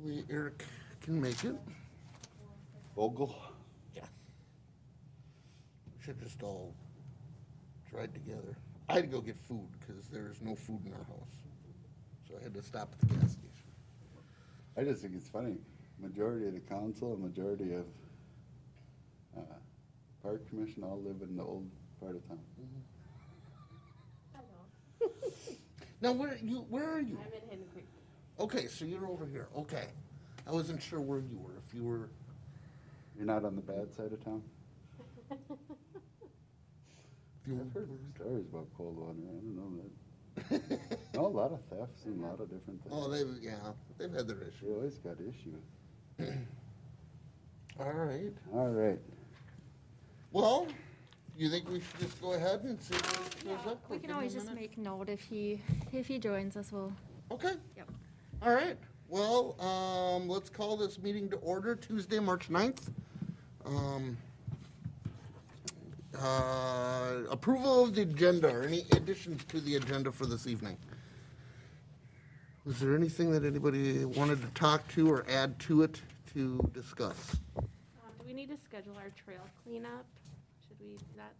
Hopefully Eric can make it. Vogel? Yeah. Should just all ride together. I had to go get food because there's no food in our house. So I had to stop at the gas station. I just think it's funny. Majority of the council, and majority of park commission all live in the old part of town. I know. Now, where are you? I'm in Hidden Creek. Okay, so you're over here. Okay. I wasn't sure where you were. If you were... You're not on the bad side of town? I've heard stories about cold water. I don't know that. No, a lot of thefts and a lot of different things. Oh, they've had their They issues. always got issues. All right. All right. Well, you think we should just go ahead and see what shows up? We Give can him always a just minute? make note if he joins us, we'll, Okay. yep. All right. Well, let's call this meeting to order, Tuesday, March 9th. Approval of the agenda, or any additions to the agenda for this evening? Was there anything that anybody wanted to talk to or add to it to discuss? Do we need to schedule our trail cleanup? Should we do that?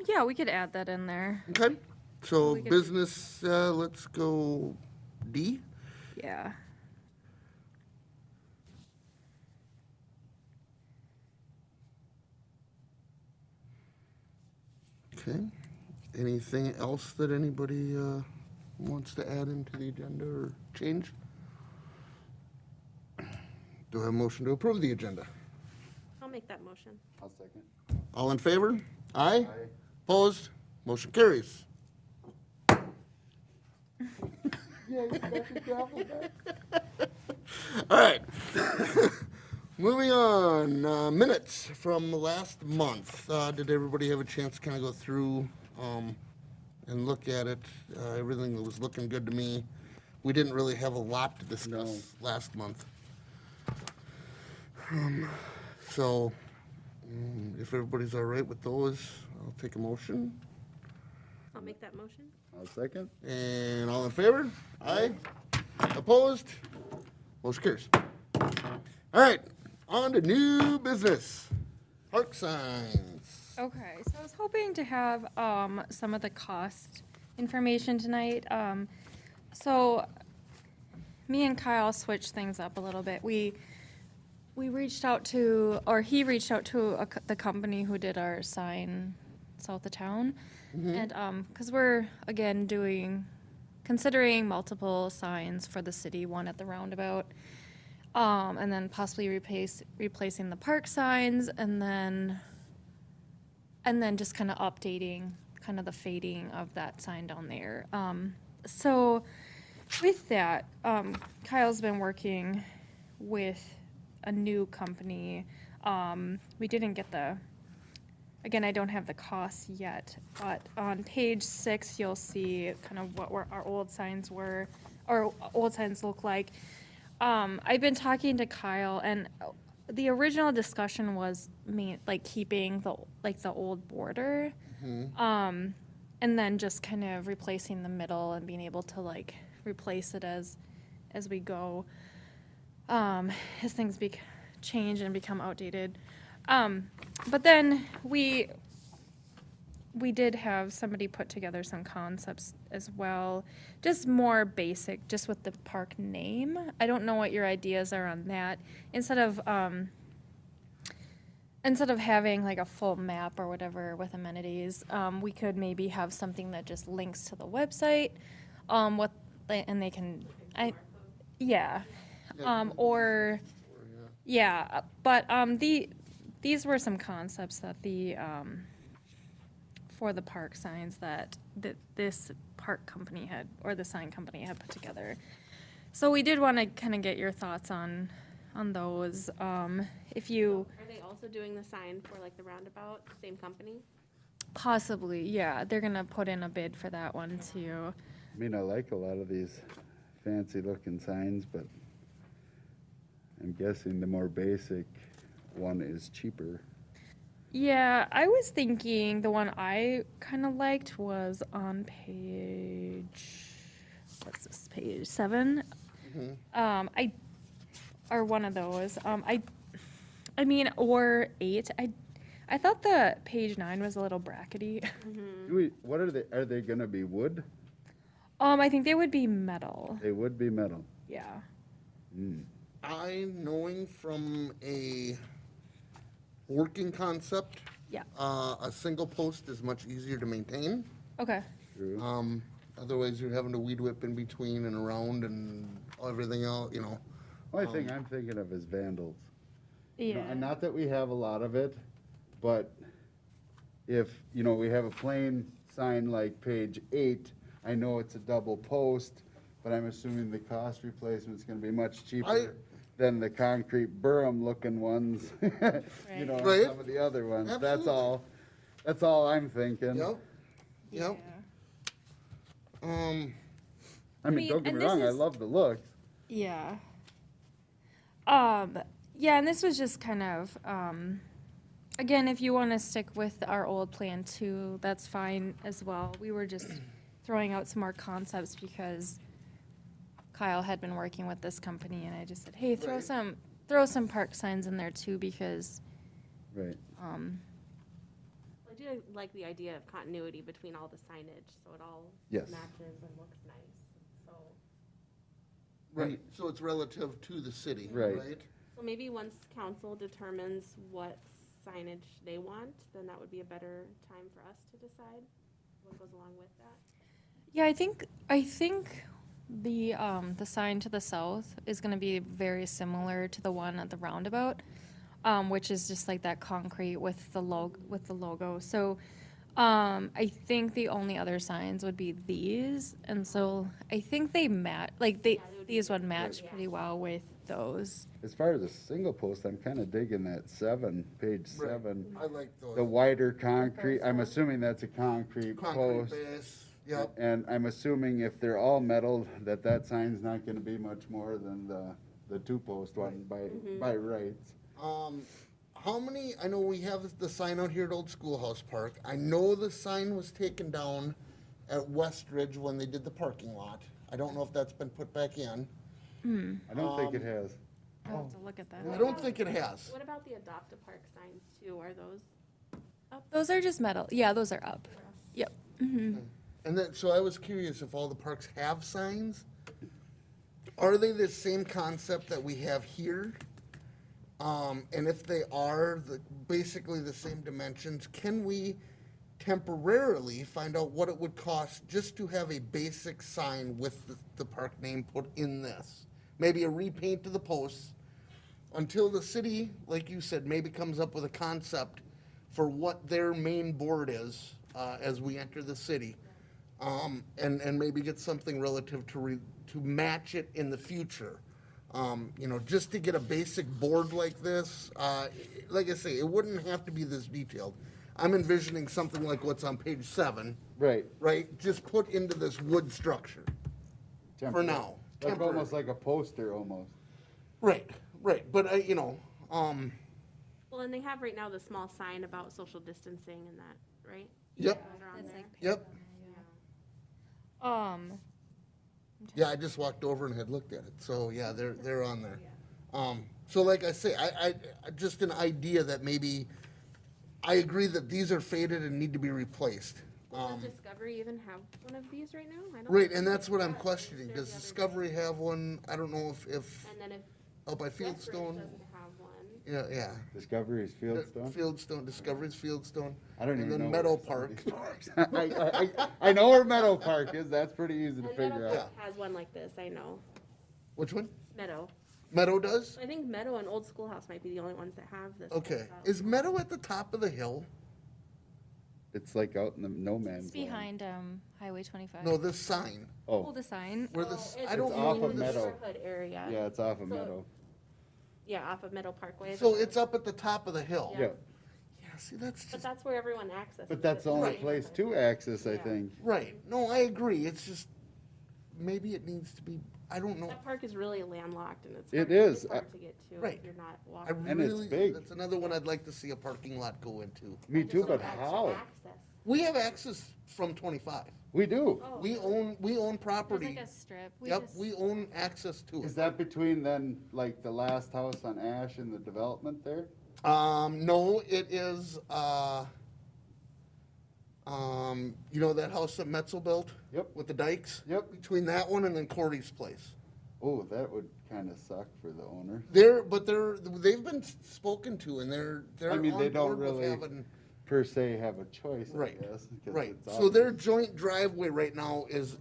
Yeah, we could add that in there. Okay, so We could- business, let's go D. Yeah. Okay. Anything else that anybody wants to add into the agenda or change? Do I have a motion to approve the agenda? I'll make that motion. I'll second. All in favor? Aye? Opposed? Motion carries. All right. Moving on, minutes from last month. Did everybody have a chance to kind of go through and look at it? Everything was looking good to me. We didn't really have a lot to discuss last month. So, if everybody's all right with those, I'll take a motion. I'll make that motion. I'll second. And all in favor? Aye. Opposed? Motion carries. All right, on to new business. Park signs. Okay, so I was hoping to have some of the cost information tonight. So me and Kyle switched things up a little bit. We reached out to, or he reached out to the company who did our sign south of town. And because we're, again, considering multiple signs for the city, one at the roundabout, and then possibly replacing the park signs, and then just kind of updating kind of the fading of that sign down there. So with that, Kyle's been working with a new company. We didn't get again, I don't have the costs yet, but on page 6, you'll see kind of what our old signs were, or old signs look like. I've been talking to Kyle, and the original discussion was keeping the old border, and then just kind of replacing the middle and being able to replace it as we go, as things change and become outdated. But then we did have somebody put together some concepts as well, just more basic, just with the park name. I don't know what your ideas are on that. Instead of having a full map or whatever with amenities, we could maybe have something that just links to the website, and they can, but these were some concepts that for the park signs that this park company had, or the sign company had put together. So we did want to kind of get your thoughts on those. If you Are they also doing the sign for the roundabout, same company? possibly, yeah, they're gonna put in a bid for that one too. I mean, I like a lot of these fancy looking signs, but I'm guessing the more basic one is cheaper. Yeah, I was thinking the one I kind of liked was on page 7. I or one of those. I mean, or 8. I thought the page 9 was a little brackety. What are they gonna be wood? I think they would be metal. They would be metal. Yeah. Knowing from a working concept, Yeah. a single post is much easier to maintain. Okay. True. Otherwise, you're having to weed whip in between and around and everything else, you know. Only thing I'm thinking of is vandals. You know, Yeah. and not that we have a lot of it, but if, we have a plain sign like page 8, I know it's a double post, but I'm assuming the cost replacement's gonna be much cheaper than the concrete Burham looking ones, Right. and Right. some of the other ones. Absolutely. That's all I'm thinking. Yep, yep. I mean, mean, don't get and me this wrong, I is- love the looks. Yeah. Yeah, and this was just kind of, again, if you want to stick with our old plan too, that's fine as well. We were just throwing out some more concepts because Kyle had been working with this company and I just said, hey, throw Right. some park signs in there too because, Right. I do like the idea of continuity between all the signage, so it all Yes. matches and looks nice, so. Right, so it's relative to the city, Right. right? So maybe once council determines what signage they want, then that would be a better time for us to decide what goes along with that. yeah, I think the sign to the south is gonna be very similar to the one at the roundabout, which is just like that concrete with the logo. So, I think the only other signs would be these, and so I think they these would match pretty well with those. As far as a single post, I'm kind of digging that 7, page Right. 7. I like those. The wider concrete, I'm assuming that's a concrete Concrete post. base, yep. And I'm assuming if they're all metal, that sign's not gonna be much more than the 2-post one by rights. How many, I know we have the sign out here at Old Schoolhouse Park. I know the sign was taken down at Westridge when they did the parking lot. I don't know if that's been put back in. I don't think it has. I'll have to look at that. I don't think it has. What about the Adopt a Park signs too? Are those up? Those are just metal. Yeah, those are up. Yep. And then, so I was curious if all the parks have signs? Are they the same concept that we have here? And if they are, basically the same dimensions, can we temporarily find out what it would cost just to have a basic sign with the park name put in this? Maybe a repaint to the posts until the city, like you said, maybe comes up with a concept for what their main board is, as we enter the city. And maybe get something relative to match it in the future. Just to get a basic board like this, like I say, it wouldn't have to be this detailed. I'm envisioning something like what's on page 7, Right. right? Just put into this wood structure. For now, Like temporary. almost like a poster almost. Right, but Well, and they have right now the small sign about social distancing and that, right? yep, Those are on there. yep. Um, Yeah, I just walked over and had looked at it, so yeah, they're on there. So like I say, I just an idea that maybe, I agree that these are faded and need to be replaced. Does Discovery even have one of these right now? I don't Right, think and that's what I'm so. questioning, There does the other Discovery have one? I don't know if And then if out by Westridge Fieldstone, doesn't have one, yeah. Discovery's Fieldstone. Fieldstone, Discovery's Fieldstone. I don't even know. And then where Meadow some of Park. these parks- I know where Meadow Park is, that's pretty easy to and figure Meadow out. Park has one like this, I know. Which one? Meadow. Meadow does? I think Meadow and Old Schoolhouse might be the only ones that have this. Okay, setup. is Meadow at the top of the hill? It's like out in the no man's it's land. behind Highway 25. No, this sign, Oh, Hold a sign. where Oh, this, it's I don't It's know off where of in the this. Meadow. neighborhood area. yeah, it's off of So- Meadow. Yeah, off of Meadow Parkway. So it's up at the top of the hill. Yeah. Yeah, Yeah, see, that's But just, that's where everyone accesses. but that's the only Right. place to access, I Yeah. think. right, no, I agree, it's just, maybe it needs to be, I don't know. That park is really landlocked and it's. It hard- is. it's hard to get to Right. if you're not I walking. And it's really, big. that's another one I'd like to see a parking lot go into. Me Just too, so but that's how? access. We have access from 25. We do. Oh. We own There's property. like a strip. Yep, we own access to Is it. that between then, like, the last house on Ash and the development there? No, it is, you know that house that Metzel built? Yep. With the dikes? Yep. Between that one and then Cordy's place. Oh, that would kinda suck for the owner. They've been spoken to and they're I mean, they on don't board with really having, per se have a choice, I right, guess. 'cause right. it's So their obvious. joint driveway right now is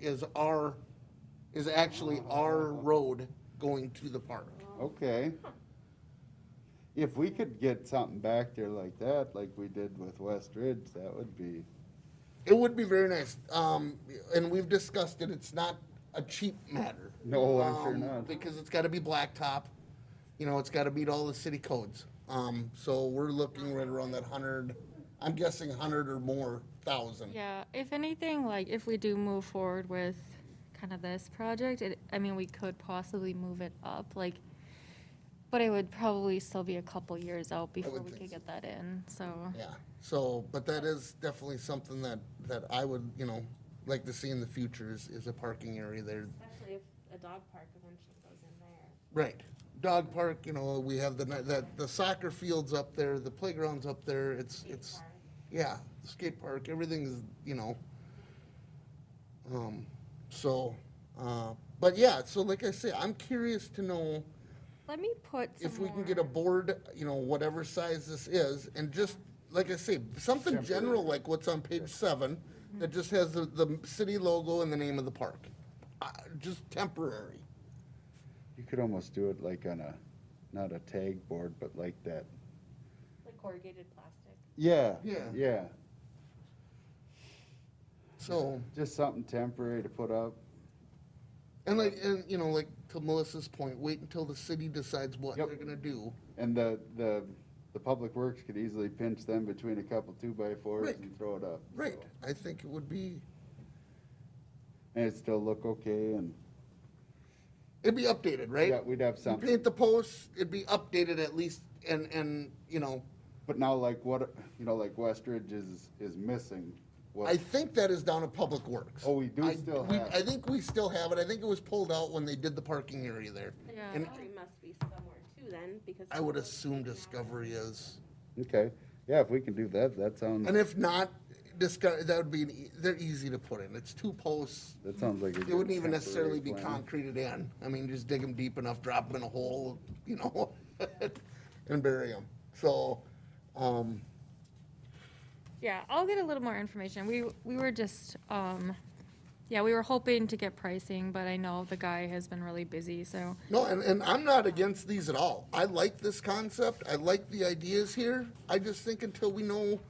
actually our road going to the park. Okay. If we could get something back there like that, like we did with West Ridge, that would be, It would be very nice. And we've discussed it. It's not a cheap matter. no, I'm sure not. Because it's gotta be blacktop. You know, it's gotta meet all the city codes. So we're looking right around that 100, I'm guessing 100 or more thousand. Yeah, if anything, like if we do move forward with kind of this project, I mean, we could possibly move it up, like, but it would probably still be a couple years out before would we think could so. get that in, so. Yeah, so, but that is definitely something that I would, like to see in the future is a parking area there. Especially if a dog park eventually goes in there. Right. Dog park, we have the soccer fields up there, the playground's up there, it's, Park. yeah, the skate park, everything is, so, but yeah, so like I say, I'm curious to know Let me put some if we can get a more- board, whatever size this is, and just, like I say, something general like what's on page 7, that just has the city logo and the name of the park. Just temporary. You could almost do it like on not a tag board, but like that. Like corrugated plastic. Yeah. Yeah. Yeah, So, just something temporary to put up. and like to Melissa's point, wait until the city decides what Yep. they're gonna do. And the Public Works could easily pinch them between a couple 2x4s Right. and throw it up. Right, so. I think it would be, And it'd still look okay, and, it'd be updated, right? yeah, we'd have You something. paint the posts, it'd be updated at least, and, But now, like, like Westridge is missing. I think that is down at Public Works. Oh, we do still have I think we still have it, I think it was pulled out when they did the parking area there. Yeah. And Discovery must be somewhere too then, because. I would assume Discovery is, Okay, yeah, if we can do that, that sounds, and if not, that would be, they're easy to put in, it's 2 posts. that sounds like a good It wouldn't even necessarily be temporary plan. concreted in. I mean, just dig them deep enough, drop them in a hole, and bury them. So, Yeah, I'll get a little more information. We were just, yeah, we were hoping to get pricing, but I know the guy has been really busy, so. no, and I'm not against these at all. I like this concept. I like the ideas here. I just think until we know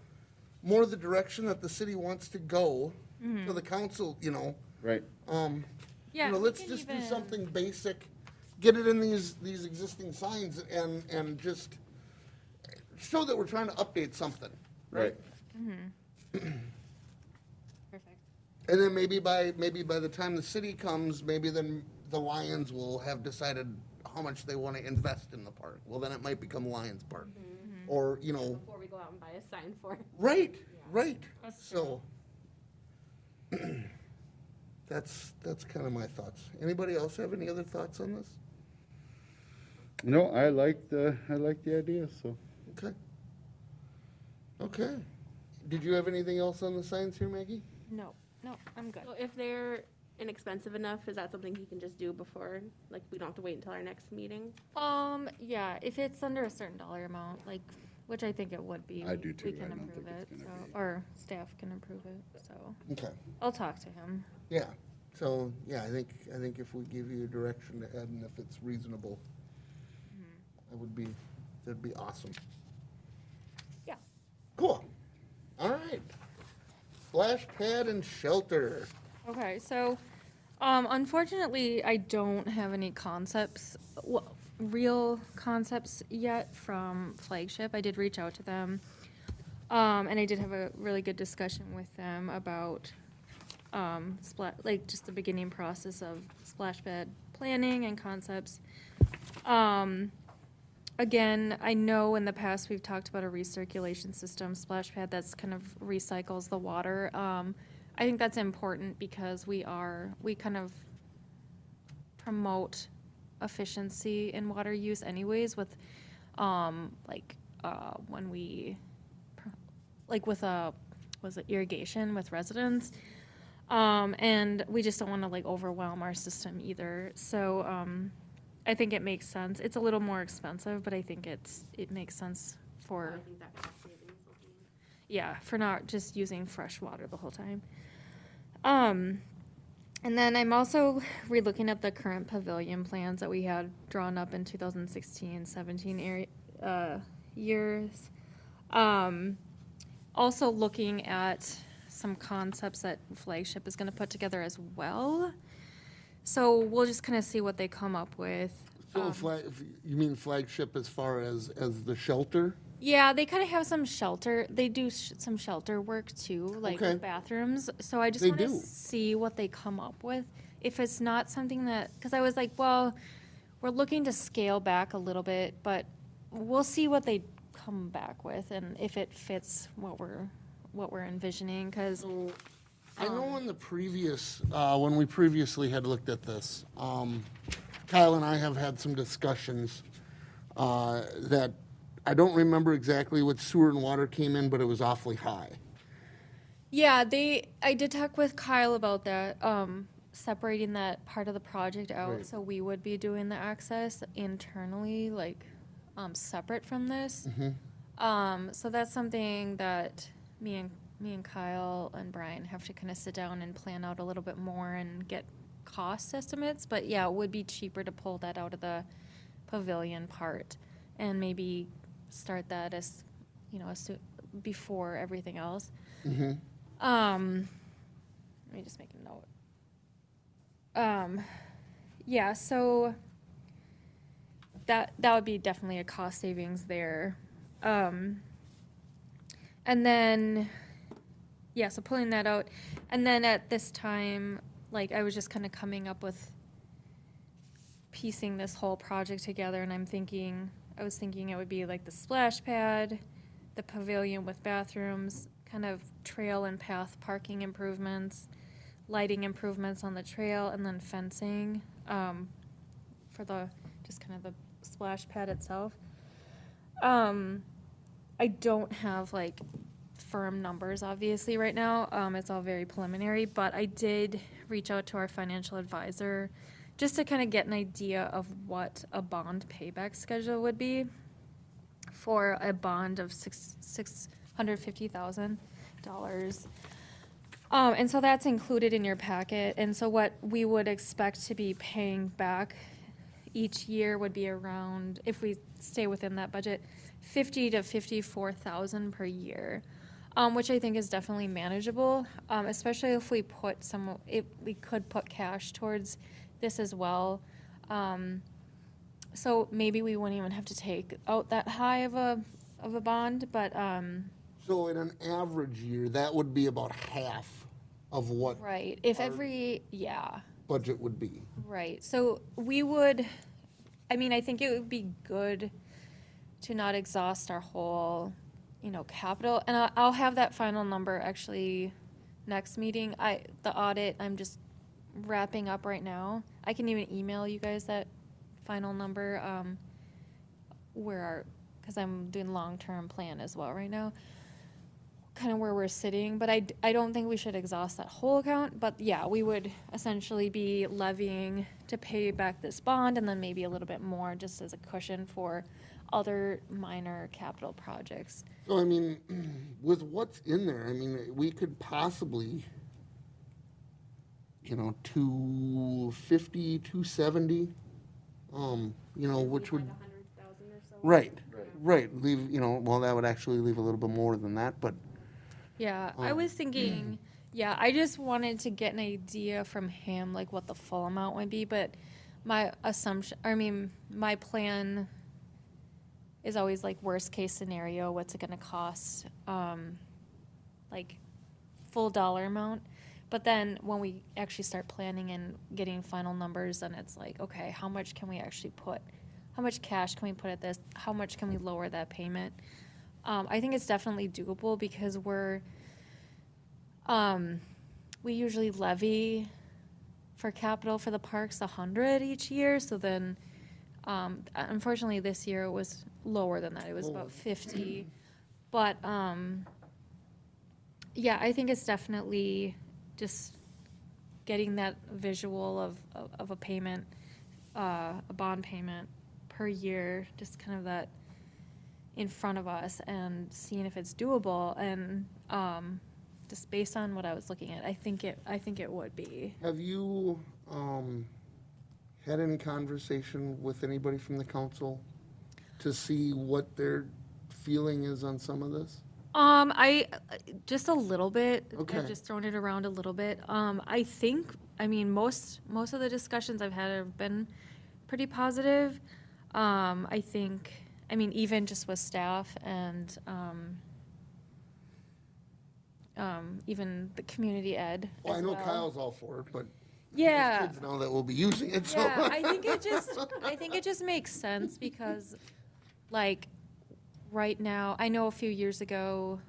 more of the direction that the city wants to go, to the council, Right, Yeah, we let's can just do even- something basic, get it in these existing signs and just show that we're trying to update something, right? Perfect. And then maybe by the time the city comes, maybe then the Lions will have decided how much they want to invest in the park. Well, then it might become Lions Park. Or, Before we go out and buy a sign for it. right, right. That's So, that's kind of my thoughts. Anybody else have any other thoughts on this? no, I like the idea, so. Okay. Okay. Did you have anything else on the signs here, Maggie? No, I'm good. So if they're inexpensive enough, is that something he can just do before, like, we don't have to wait until our next meeting? Yeah, if it's under a certain dollar amount, like, which I think it would be. I do too. We I can don't approve think it, it's so, gonna be- or staff can approve it, so. Okay. I'll talk to him. Yeah. So, yeah, I think if we give you a direction to head and if it's reasonable, that'd be awesome. Yeah. Cool. All right. Flashpad and Shelter. Okay, so, unfortunately, I don't have any concepts, real concepts yet from Flagship. I did reach out to them, and I did have a really good discussion with them about, just the beginning process of splashpad planning and concepts. Again, I know in the past we've talked about a recirculation system, splash pad that's kind of recycles the water. I think that's important because we kind of promote efficiency in water use anyways with, when we, with was it irrigation with residents? And we just don't want to overwhelm our system either. So, I think it makes sense. It's a little more expensive, but I think it makes sense I for, think that cost savings will be. yeah, for not just using fresh water the whole time. And then I'm also relooking at the current pavilion plans that we had drawn up in 2016, 17 years. Also looking at some concepts that Flagship is gonna put together as well. So we'll just kind of see what they come up with. So you mean Flagship as far as the shelter? Yeah, they kind of have some shelter. They do some shelter work too, like Okay. with bathrooms. So I just They want to do. see what they come up with. If it's not something that, because I was like, well, we're looking to scale back a little bit, but we'll see what they come back with and if it fits what we're envisioning. Because So, I know in the previous, when we previously had looked at this, Kyle and I have had some discussions that I don't remember exactly what sewer and water came in, but it was awfully high. yeah, I did talk with Kyle about that, separating that part of the project out. Right. So we would be doing the access internally, separate from this. So that's something that me and Kyle and Brian have to kind of sit down and plan out a little bit more and get cost estimates. But yeah, it would be cheaper to pull that out of the pavilion part and maybe start that as, before everything else. Let me just make a note. Yeah, so that would be definitely a cost savings there. And then, yeah, so pulling that out. And then at this time, I was just kind of coming up with piecing this whole project together, and I was thinking it would be like the splash pad, the pavilion with bathrooms, kind of trail and path parking improvements, lighting improvements on the trail, and then fencing for just kind of the splash pad itself. I don't have firm numbers obviously right now. It's all very preliminary, but I did reach out to our financial advisor just to kind of get an idea of what a bond payback schedule would be for a bond of $650,000. And so that's included in your packet. And so what we would expect to be paying back each year would be around, if we stay within that budget, $50,000 to $54,000 per year, which I think is definitely manageable, especially if we we could put cash towards this as well. So maybe we wouldn't even have to take out that high of a bond, but So in an average year, that would be about half of what right. If Our- budget would be. Right, so I think it would be good to not exhaust our whole, capital, and I'll have that final number actually next meeting. The audit, I'm just wrapping up right now. I can even email you guys that final number, because I'm doing long-term plan as well right now, kind of where we're sitting, but I don't think we should exhaust that whole account, but yeah, we would essentially be levying to pay back this bond and then maybe a little bit more just as a cushion for other minor capital projects. So, with what's in there, we could possibly, 250, 270, which would, 100,000 or so. right, leave, that would actually leave a little bit more than that, but Yeah, I was thinking, I just wanted to get an idea from him, what the full amount would be, but my my plan is always worst case scenario, what's it gonna cost, full dollar amount. But then when we actually start planning and getting final numbers, then it's okay, how much can we actually put? How much cash can we put at this? How much can we lower that payment? I think it's definitely doable because we're we usually levy for capital for the parks 100 each year, so then, unfortunately, this year it was lower than that, it was about 50. But, yeah, I think it's definitely just getting that visual of a payment, a bond payment per year, just kind of that in front of us and seeing if it's doable. And just based on what I was looking at, I think it would be. Have you had any conversation with anybody from the council to see what their feeling is on some of this? I just a little bit. Okay. I've just thrown it around a little bit. I mean, most of the discussions I've had have been pretty positive. I think, I mean, even just with staff and even the community ed. Well, I as know well. Kyle's all for it, but Yeah. there's kids now that will be using it, so. Yeah, I think it just makes sense because, like, right now, I know a few years ago,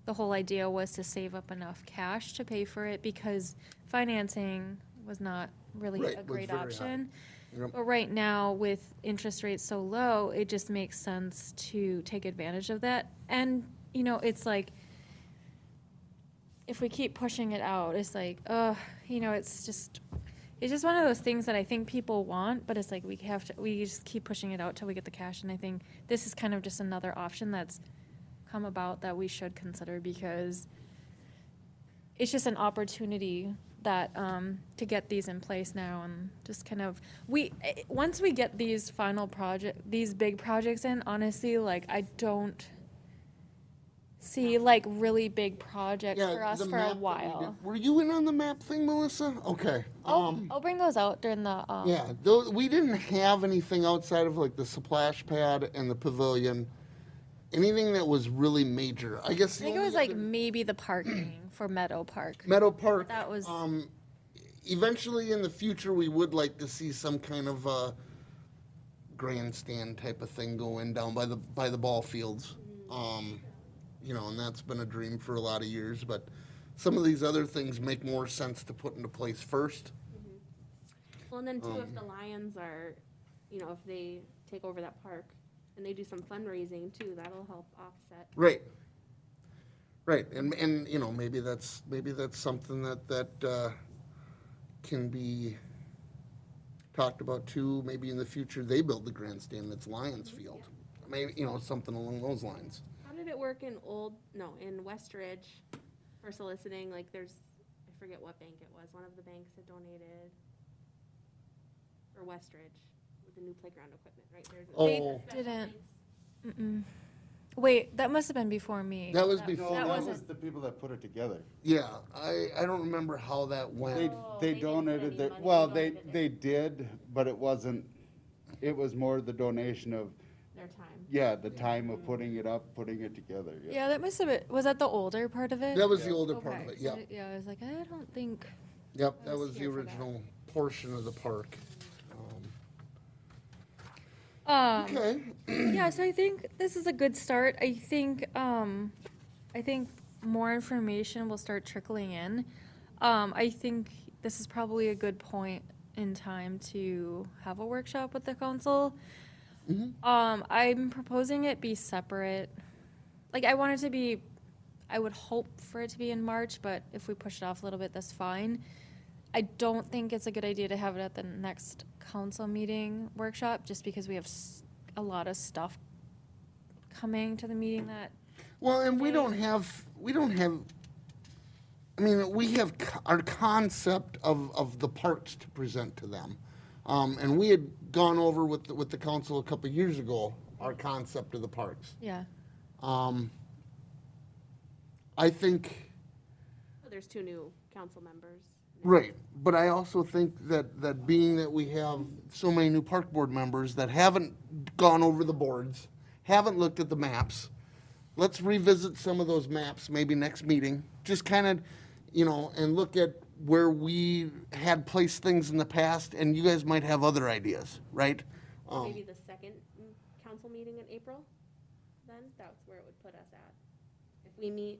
the whole idea was to save up enough cash to pay for it because financing was not really Right, a was great very high. option. Yep. But right now, with interest rates so low, it just makes sense to take advantage of that. And, you know, it's like, if we keep pushing it out, it's like, you know, it's just one of those things that I think people want, but it's like we just keep pushing it out till we get the cash. And I think this is kind of just another option that's come about that we should consider because it's just an opportunity that to get these in place now and just kind of once we get these these big projects in, honestly, like I don't see like really big projects Yeah, for us the for map a that we while. did- Were you in on the map thing, Melissa? Okay. I'll bring those out during the Yeah, we didn't have anything outside of like the splash pad and the pavilion. Anything that was really major. I guess I think it was like maybe the parking for Meadow Park. Meadow Park. That was- Eventually in the future, we would like to see some kind of grandstand type of thing going down by the ball fields. You know, and that's been a dream for a lot of years, but some of these other things make more sense to put into place first. Well, and then too, if the Lions are, you know, if they take over that park and they do some fundraising too, that'll help offset. Right. Right, and you know, maybe that's something that can be talked about too. Maybe in the future, they build the grandstand that's Lions Field. Maybe, you know, something along those lines. How did it work in in Westridge for soliciting? Like I forget what bank it was. One of the banks had donated for Westridge with the new playground equipment, right? Oh. They didn't. Mm-mm. Wait, that must have been before me. That was No, before. That that wasn't- was the people that put it together. Yeah, I don't remember how that They, went. they they didn't put donated any their, money, well, they they, donated they did, but it was more the donation of, their time. yeah, the time of putting it up, putting it together, yeah. Yeah, that must have been. Was that the older part of it? That was the older part Okay, of it, so yep. yeah, I was like, I don't think. Yep, I that was was the here for that. original portion of the park. Um, Okay, Yeah, so I think this is a good start. I think more information will start trickling in. I think this is probably a good point in time to have a workshop with the council. I'm proposing it be separate. Like, I would hope for it to be in March, but if we push it off a little bit, that's fine. I don't think it's a good idea to have it at the next council meeting workshop, just because we have a lot of stuff coming to the meeting that, well, and we don't have, I mean, we have our concept of the parks to present to them. And we had gone over with the council a couple of years ago, our concept of the parks. yeah. I think, Oh, there's 2 new council members. right, but I also think that being that we have so many new park board members that haven't gone over the boards, haven't looked at the maps, let's revisit some of those maps maybe next meeting, just kind of, you know, and look at where we had placed things in the past, and you guys might have other ideas, right? Maybe the second council meeting in April, then that's where it would put us at. If we meet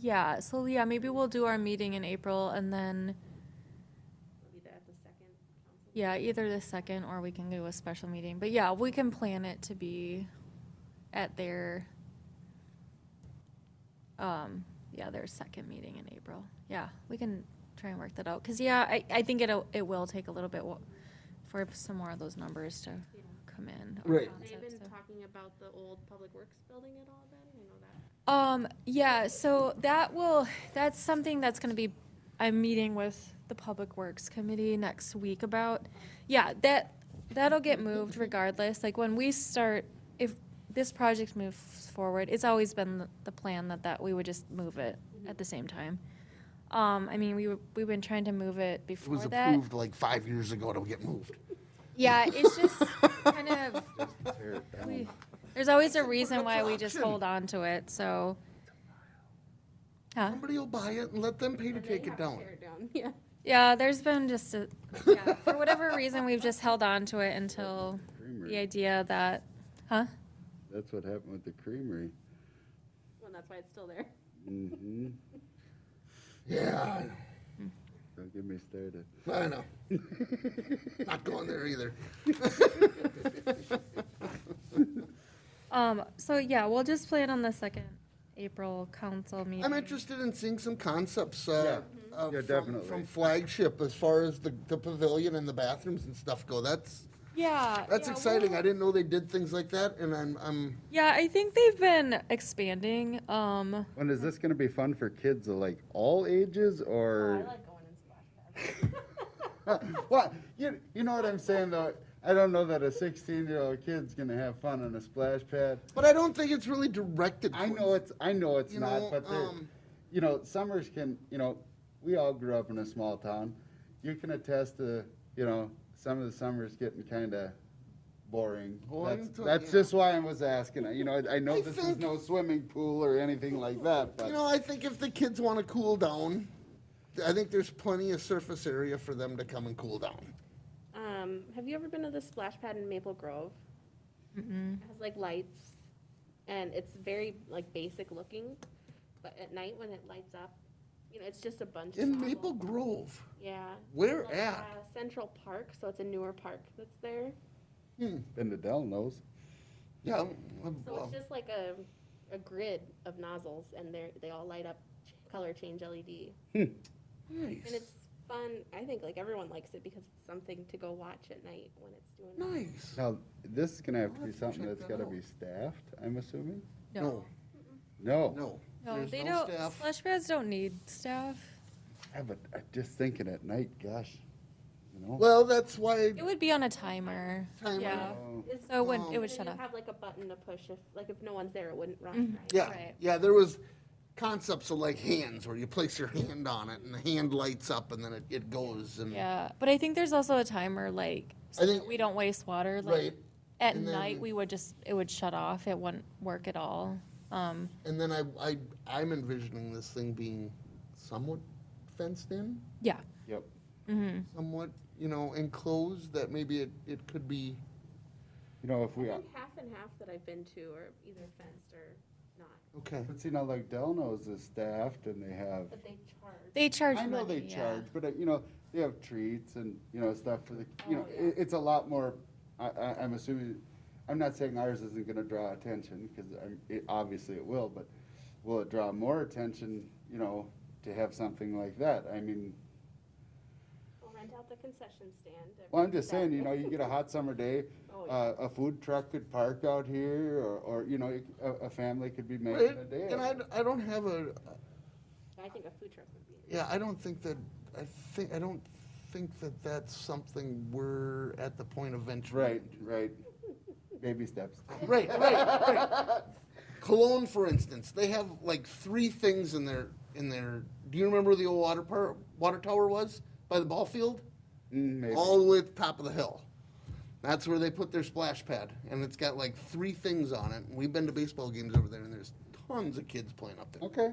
Yeah, so yeah, maybe we'll do our meeting in April and then, Maybe at the second council. yeah, either the second or we can do a special meeting. But yeah, we can plan it to be at their, yeah, their second meeting in April. Yeah, we can try and work that out. Cause yeah, I think it will take a little bit for some more of those numbers to Yeah. come in. or Right. Have they concepts, been so. talking about the old Public Works building at all then? I know that. Yeah, so that's something that's gonna be, I'm meeting with the Public Works Committee next week about. Yeah, that'll get moved regardless, like when we start, if this project moves forward, it's always been the plan that we would just move it at the same time. I mean, we've been trying to move it It before was that. approved like 5 years ago to get moved. Yeah, it's just kind of, Just tear it down. there's always a That's reason why an we just option. hold on to it, so. Huh? Somebody will buy it and let them pay to And they take it have to down. tear it down, yeah. Yeah, there's been just yeah, for whatever reason, we've just held on to it until the Creamery. idea that, huh? That's what happened with the creamery. Well, that's why it's still there. Mm-hmm. Yeah, Don't get me started. I know. Not going there either. So yeah, we'll just plan on the second April council meeting. I'm interested in seeing some concepts, Yeah, from definitely. Flagship as far as the pavilion and the bathrooms and stuff go. That's Yeah. yeah, exciting. we'll- I didn't know they did things like that, and I'm Yeah, I think they've been expanding, When is this gonna be fun for kids of like all ages Oh, I or? like going in splash pads. Well, you know what I'm saying though? I don't know that a 16-year-old kid's gonna have fun on a splash pad. but I don't think it's really directed. I towards- know it's you not, know, but summers can, we all grew up in a small town. You can attest to, some of the summers getting kinda boring. That's yeah. just why I was asking. I know I this is think- no swimming pool or anything like that, but. I think if the kids want to cool down, I think there's plenty of surface area for them to come and cool down. Have you ever been to the splash pad in Maple Grove? It has like lights, and it's very like basic looking, but at night when it lights up, it's just a bunch of In nozzles. Maple Grove, Yeah. where Like, at? Central Park, so it's a newer park that's there. Ben Adele knows. Yeah. So well, it's just like a grid of nozzles, and they all light up, color change LED, and nice. it's fun. I think like everyone likes it because it's something to go watch at night when it's doing that. Nice. Now, this is gonna have to I'll be have to something check that's that gotta out. be staffed, I'm assuming? No, No. no. no, There's they no don't, staff. splash pads don't need staff. Yeah, but I'm just thinking at night, gosh, Well, that's why. It would be on a timer. Timer. Yeah. Oh. Is- So it would, Um, it would and shut you off. have like a button to push if no one's there, it wouldn't run, Mhm. right? Yeah, Right. yeah. There was concepts of like hands where you place your hand on it and the hand lights up and then it goes and Yeah, but I think there's also a timer, like, so I think- that we don't waste water, like, right. at and then- night, it would shut off, it wouldn't work at all. And then I'm envisioning this thing being somewhat fenced in, Yeah. Yep. somewhat enclosed. That maybe it could be. If we, I think half and half that I've been to are either fenced or not, Okay. but see now like Delno's is staffed and they have, but they charge. They charge I know money, they yeah. charge, but they have treats and, stuff for the, Oh, yeah. it's a lot more, I'm assuming, I'm not saying ours isn't gonna draw attention, cause obviously it will, but will it draw more attention, to have something like that? I mean, We'll rent out the concession stand. well, I'm just saying, Saturday. you get a hot summer day, Oh, yeah. a food truck could park out here, or, a family could be making Right. a day. And of it. I don't have a. I think a food truck would be. Yeah, I don't think that. I don't think that that's something we're at the point of venturing. Right, into. right. Baby steps. Right. Cologne, for instance, they have like 3 things in their. Do you remember where the old water tower was by the ball field? Maybe. All the way at the top of the hill. That's where they put their splash pad, and it's got like 3 things on it. We've been to baseball games over there, and there's tons of kids playing up there. Okay.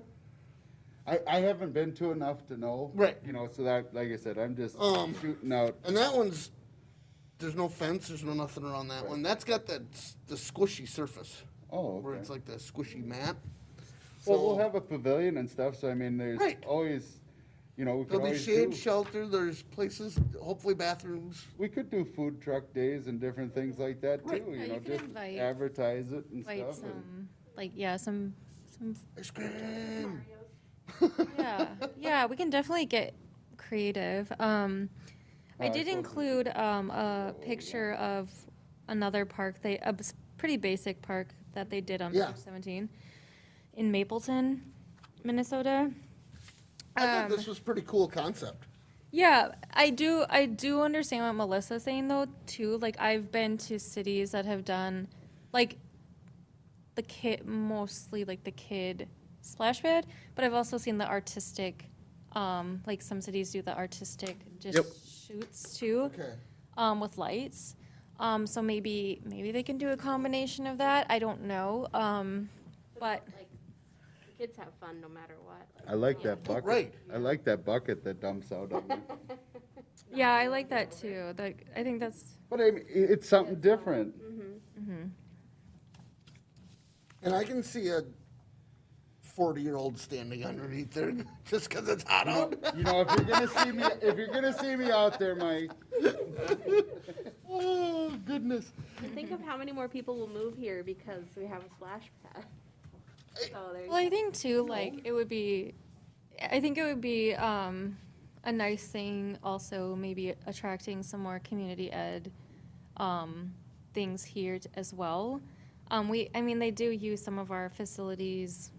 I haven't been to enough to know. Right. So that, like I said, I'm just shooting out. And that one's, there's no fence, there's no nothing around that one. That's got the squishy surface, Oh, where okay. it's like the squishy mat. Well, we'll So- have a pavilion and stuff, so I mean, there's Right. always, we could There'll be always shade, do. shelter, there's places, hopefully bathrooms. We could do food truck days and different things like that Right. too, Yeah, you could just invite- advertise it and Invite stuff. and- some, like, yeah, some, Ice cream. yeah, we can definitely get creative. I I did suppose we include a picture of another park, pretty basic park that they did on Yeah. page 17 in Mapleton, Minnesota. I thought this was pretty cool concept. Yeah, I do understand what Melissa's saying though too. Like I've been to cities that have done like mostly like the kid splash pad, but I've also seen the artistic, like some cities do the artistic just Yep. shoots too, Okay. with lights. So maybe they can do a combination of that. I don't know. But Like, the kids have fun no matter what. I like that bucket. right. I like that bucket that dumps out on me. yeah, I like that too. Like I think that's But I mean, it's something different. And I can see a 40-year-old standing underneath there just because it's hot out. If you're gonna see me out there, Mike, Oh, goodness. And think of how many more people will move here because we have a splash pad. So there you well. I think too. Like it would be. I think it would be a nice thing. Also, maybe attracting some more community ed things here as well. I mean, they do use some of our facilities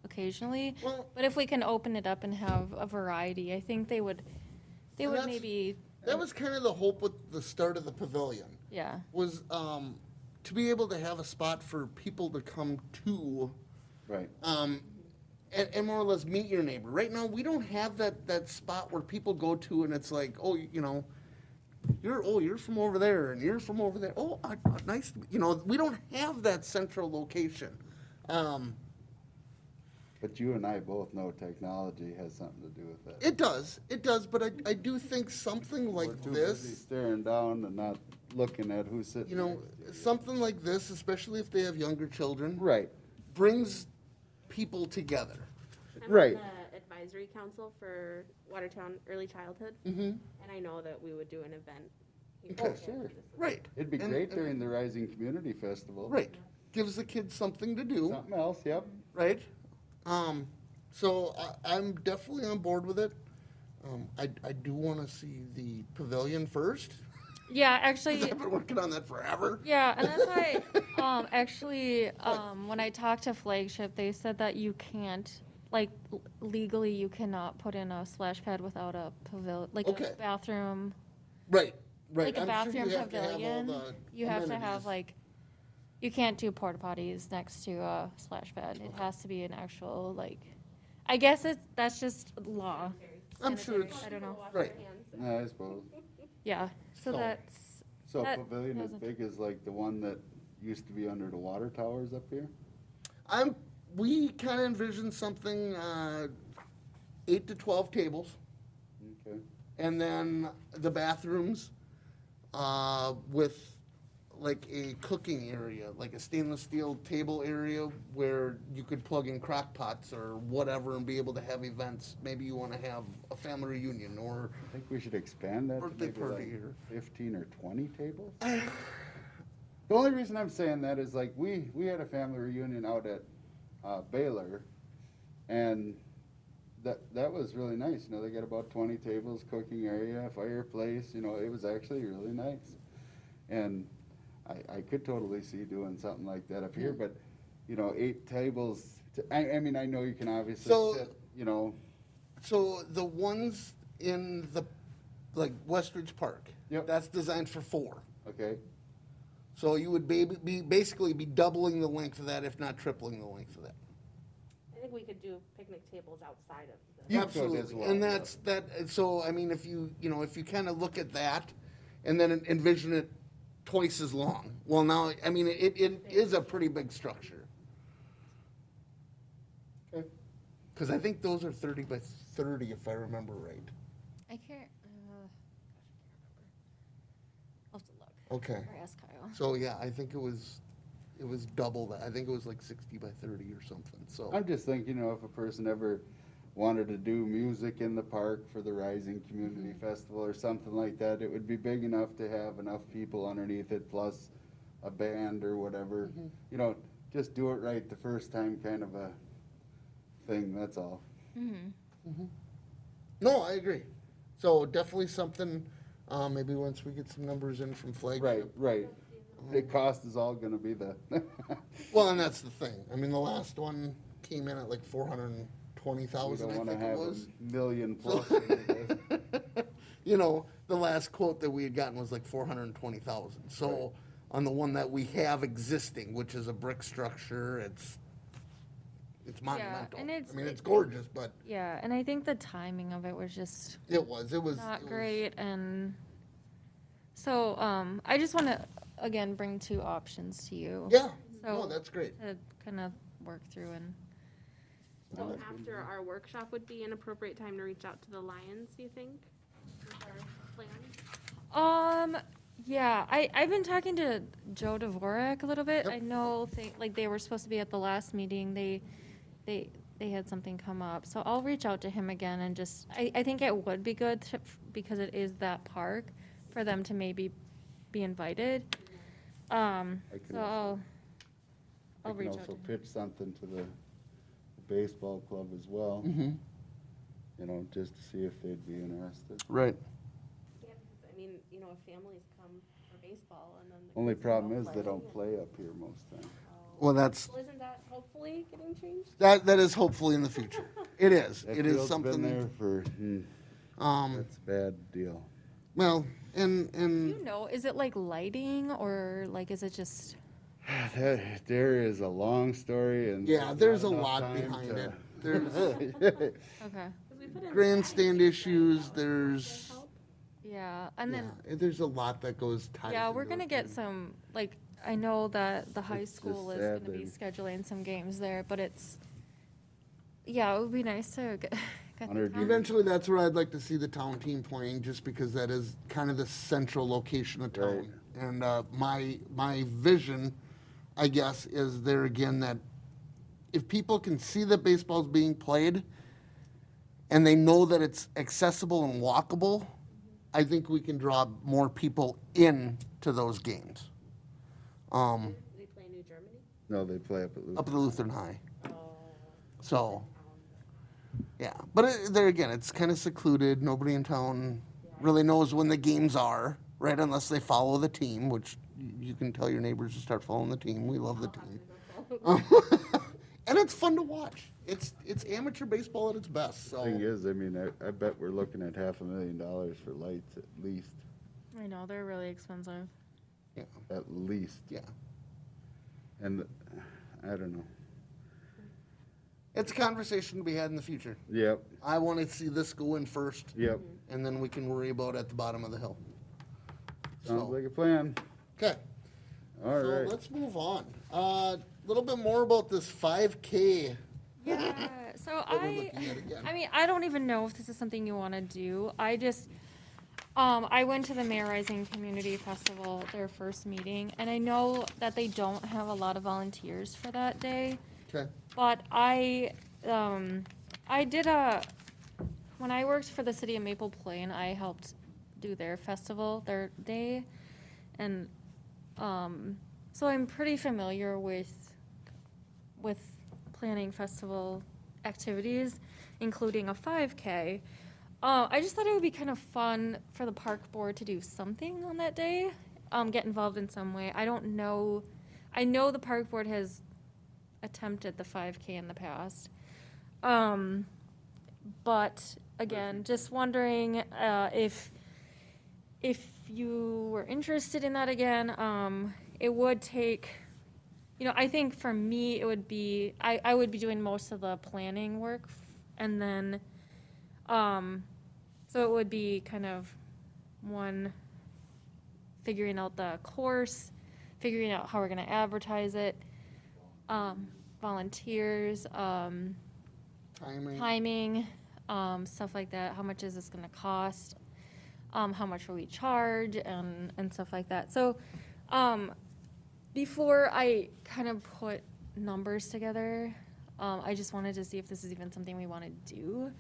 occasionally, Well- but if we can open it up and have a variety, I think they would. They And would that's- maybe. That was kind of the hope with the start of the pavilion, Yeah. was to be able to have a spot for people to come to right? and more or less meet your neighbor. Right now, we don't have that spot where people go to and it's like, oh, you're from over there and you're from over there. Oh, nice. We don't have that central location. But you and I both know technology has something to do with that. It does, but I do think something like We're too busy this, staring down and not looking at who's sitting. next to you. something like this, especially if they have younger children, Right. brings people together. I'm Right. on the advisory council for Watertown Early Childhood, Mm-hmm. and I know that we would do an event. here. Okay. Sure. Right. It'd be And- great and- during the Rising Community Festival. Right. Gives the kids something to do. Something else, yep. Right? So I'm definitely on board with it. I do want to see the pavilion first. Yeah, actually. I've been working on that forever. Yeah, and that's why, when I talked to Flagship, they said that you can't, like, legally, you cannot put in a splash pad without a pavilion, like Okay. a bathroom, Right, like right. a I'm sure bathroom you have to have all pavilion. the You have to have, amenities. like, you can't do porta potties next to a splash pad. It has to be an actual, like, I guess that's just law. I'm sure sanitary, it's- I don't know. Wash Right. your hands. Yeah, I suppose. Yeah, so So- that's, So a That pavilion as doesn't- big as like the one that used to be under the water towers up here? We kind of envision something, 8 to 12 tables, Okay. and then the bathrooms, with like a cooking area, like a stainless steel table area where you could plug in crock pots or whatever and be able to have events. Maybe you want to have a family reunion or, I think we should expand that to Birthday maybe party like here. 15 or 20 tables. The only reason I'm saying that is like we had a family reunion out at Baylor, and that was really nice. They got about 20 tables, cooking area, fireplace. It was actually really nice, and I could totally see doing something like that up here. But 8 tables. I mean, I know you can obviously So- sit. so the ones in the, like Westridge Park. Yep. That's designed for 4. Okay. So you would basically be doubling the length of that, if not tripling the length of that. I think we could do picnic tables outside of the. You could Absolutely, as well, and yeah. that's that. So I mean, if you kind of look at that, and then envision it twice as long. Well, now I mean it is a pretty big structure. Okay. Because I think those are 30 by 30, if I remember right. I can't, I'll have to look. Okay. Or ask Kyle. So yeah, I think it was it was double that. I think it was like 60 by 30 or something, so. I'm just thinking, if a person ever wanted to do music in the park for the Rising Community Festival or something like that, it would be big enough to have enough people underneath it, plus a band or whatever. Just do it right the first time kind of a thing, that's all. No, I agree. So definitely something, maybe once we get some numbers in from Flagship. Right. The cost is all gonna be the, Well, and that's the thing. I mean, the last one came in at like we 420,000, don't I wanna think it have was. a million plus. The last quote that we had gotten was like 420,000. So on the one that we have existing, which is a brick structure, it's monumental. and I mean, it's gorgeous, but Yeah, and I think the timing of it was just it was not great, and so, I just wanna, again, bring two options to you. Yeah, So- no, that's great. To kind of work through and, So after our workshop would be an appropriate time to reach out to the Lions, you think? With our plan? yeah, I've been talking to Joe Dvorak a little bit. I know they were supposed to be at the last meeting, they had something come up, so I'll reach out to him again and just, I think it would be good to, because it is that park, for them to maybe be invited. can So also- I I'll can reach out also to him. pitch something to the baseball club as well, just to see if they'd be interested. Right. Yeah, because, I mean, if families come for baseball and then. the Only kids problem go is they playing don't and- play up here most times. Well, that's Well, isn't that hopefully getting changed? that is hopefully in the future. It is. That It is field's something. been there for, that's a bad deal. Well, and You know, is it like lighting, or like, is it just, There is a long story and. yeah, there's a not enough lot time behind to- it. There's okay, 'Cause we put in grandstand lights, issues. so There's help. yeah, and then, there's a lot that goes tied. yeah, we're into gonna it. get some, like, I know that the high It's just school is sad gonna be that- scheduling some games there, but it's, yeah, it would be nice to get the 100 town- years. Eventually, that's where I'd like to see the town team playing, just because that is kind of the central location of town. And my vision, I guess, is there again that if people can see that baseball's being played and they know that it's accessible and walkable, I think we can draw more people in to those games. They play New Germany? No, they play up at Lutheran. Up at the Lutheran High. Oh. So, yeah, but there again, it's kind of secluded. Nobody in town really knows when the games are, right? Unless they follow the team, which you can tell your neighbors to start following the team. We love the team, and it's fun to watch. It's amateur baseball at its best. So Thing is, I mean, I bet we're looking at $500,000 for lights at least, I know, they're really expensive. yeah, at least. yeah, And I don't know. it's a conversation to be had in the future. Yep, I want to see this go in first, yep. and then we can worry about at the bottom of the hill. Sounds So, like a plan. okay. All So right. let's move on. A little bit more about this 5K. Yeah, so That we're looking at again. I mean, I don't even know if this is something you want to do. I just, I went to the Mayor Rising Community Festival, their first meeting, and I know that they don't have a lot of volunteers for that day. Okay. But I did when I worked for the city of Maple Plain, I helped do their festival, their day. And, so I'm pretty familiar with planning festival activities, including a 5K. I just thought it would be kind of fun for the park board to do something on that day, get involved in some way. I don't know, I know the park board has attempted the 5K in the past. But again, just wondering if you were interested in that again. It would take, I think for me, it would be, I would be doing most of the planning work, and then, so it would be kind of one, figuring out the course, figuring out how we're gonna advertise it, volunteers, timing, stuff like that. How much is this gonna cost? How much will we charge, and stuff like that. So, before I kind of put numbers together, I just wanted to see if this is even something we want to do.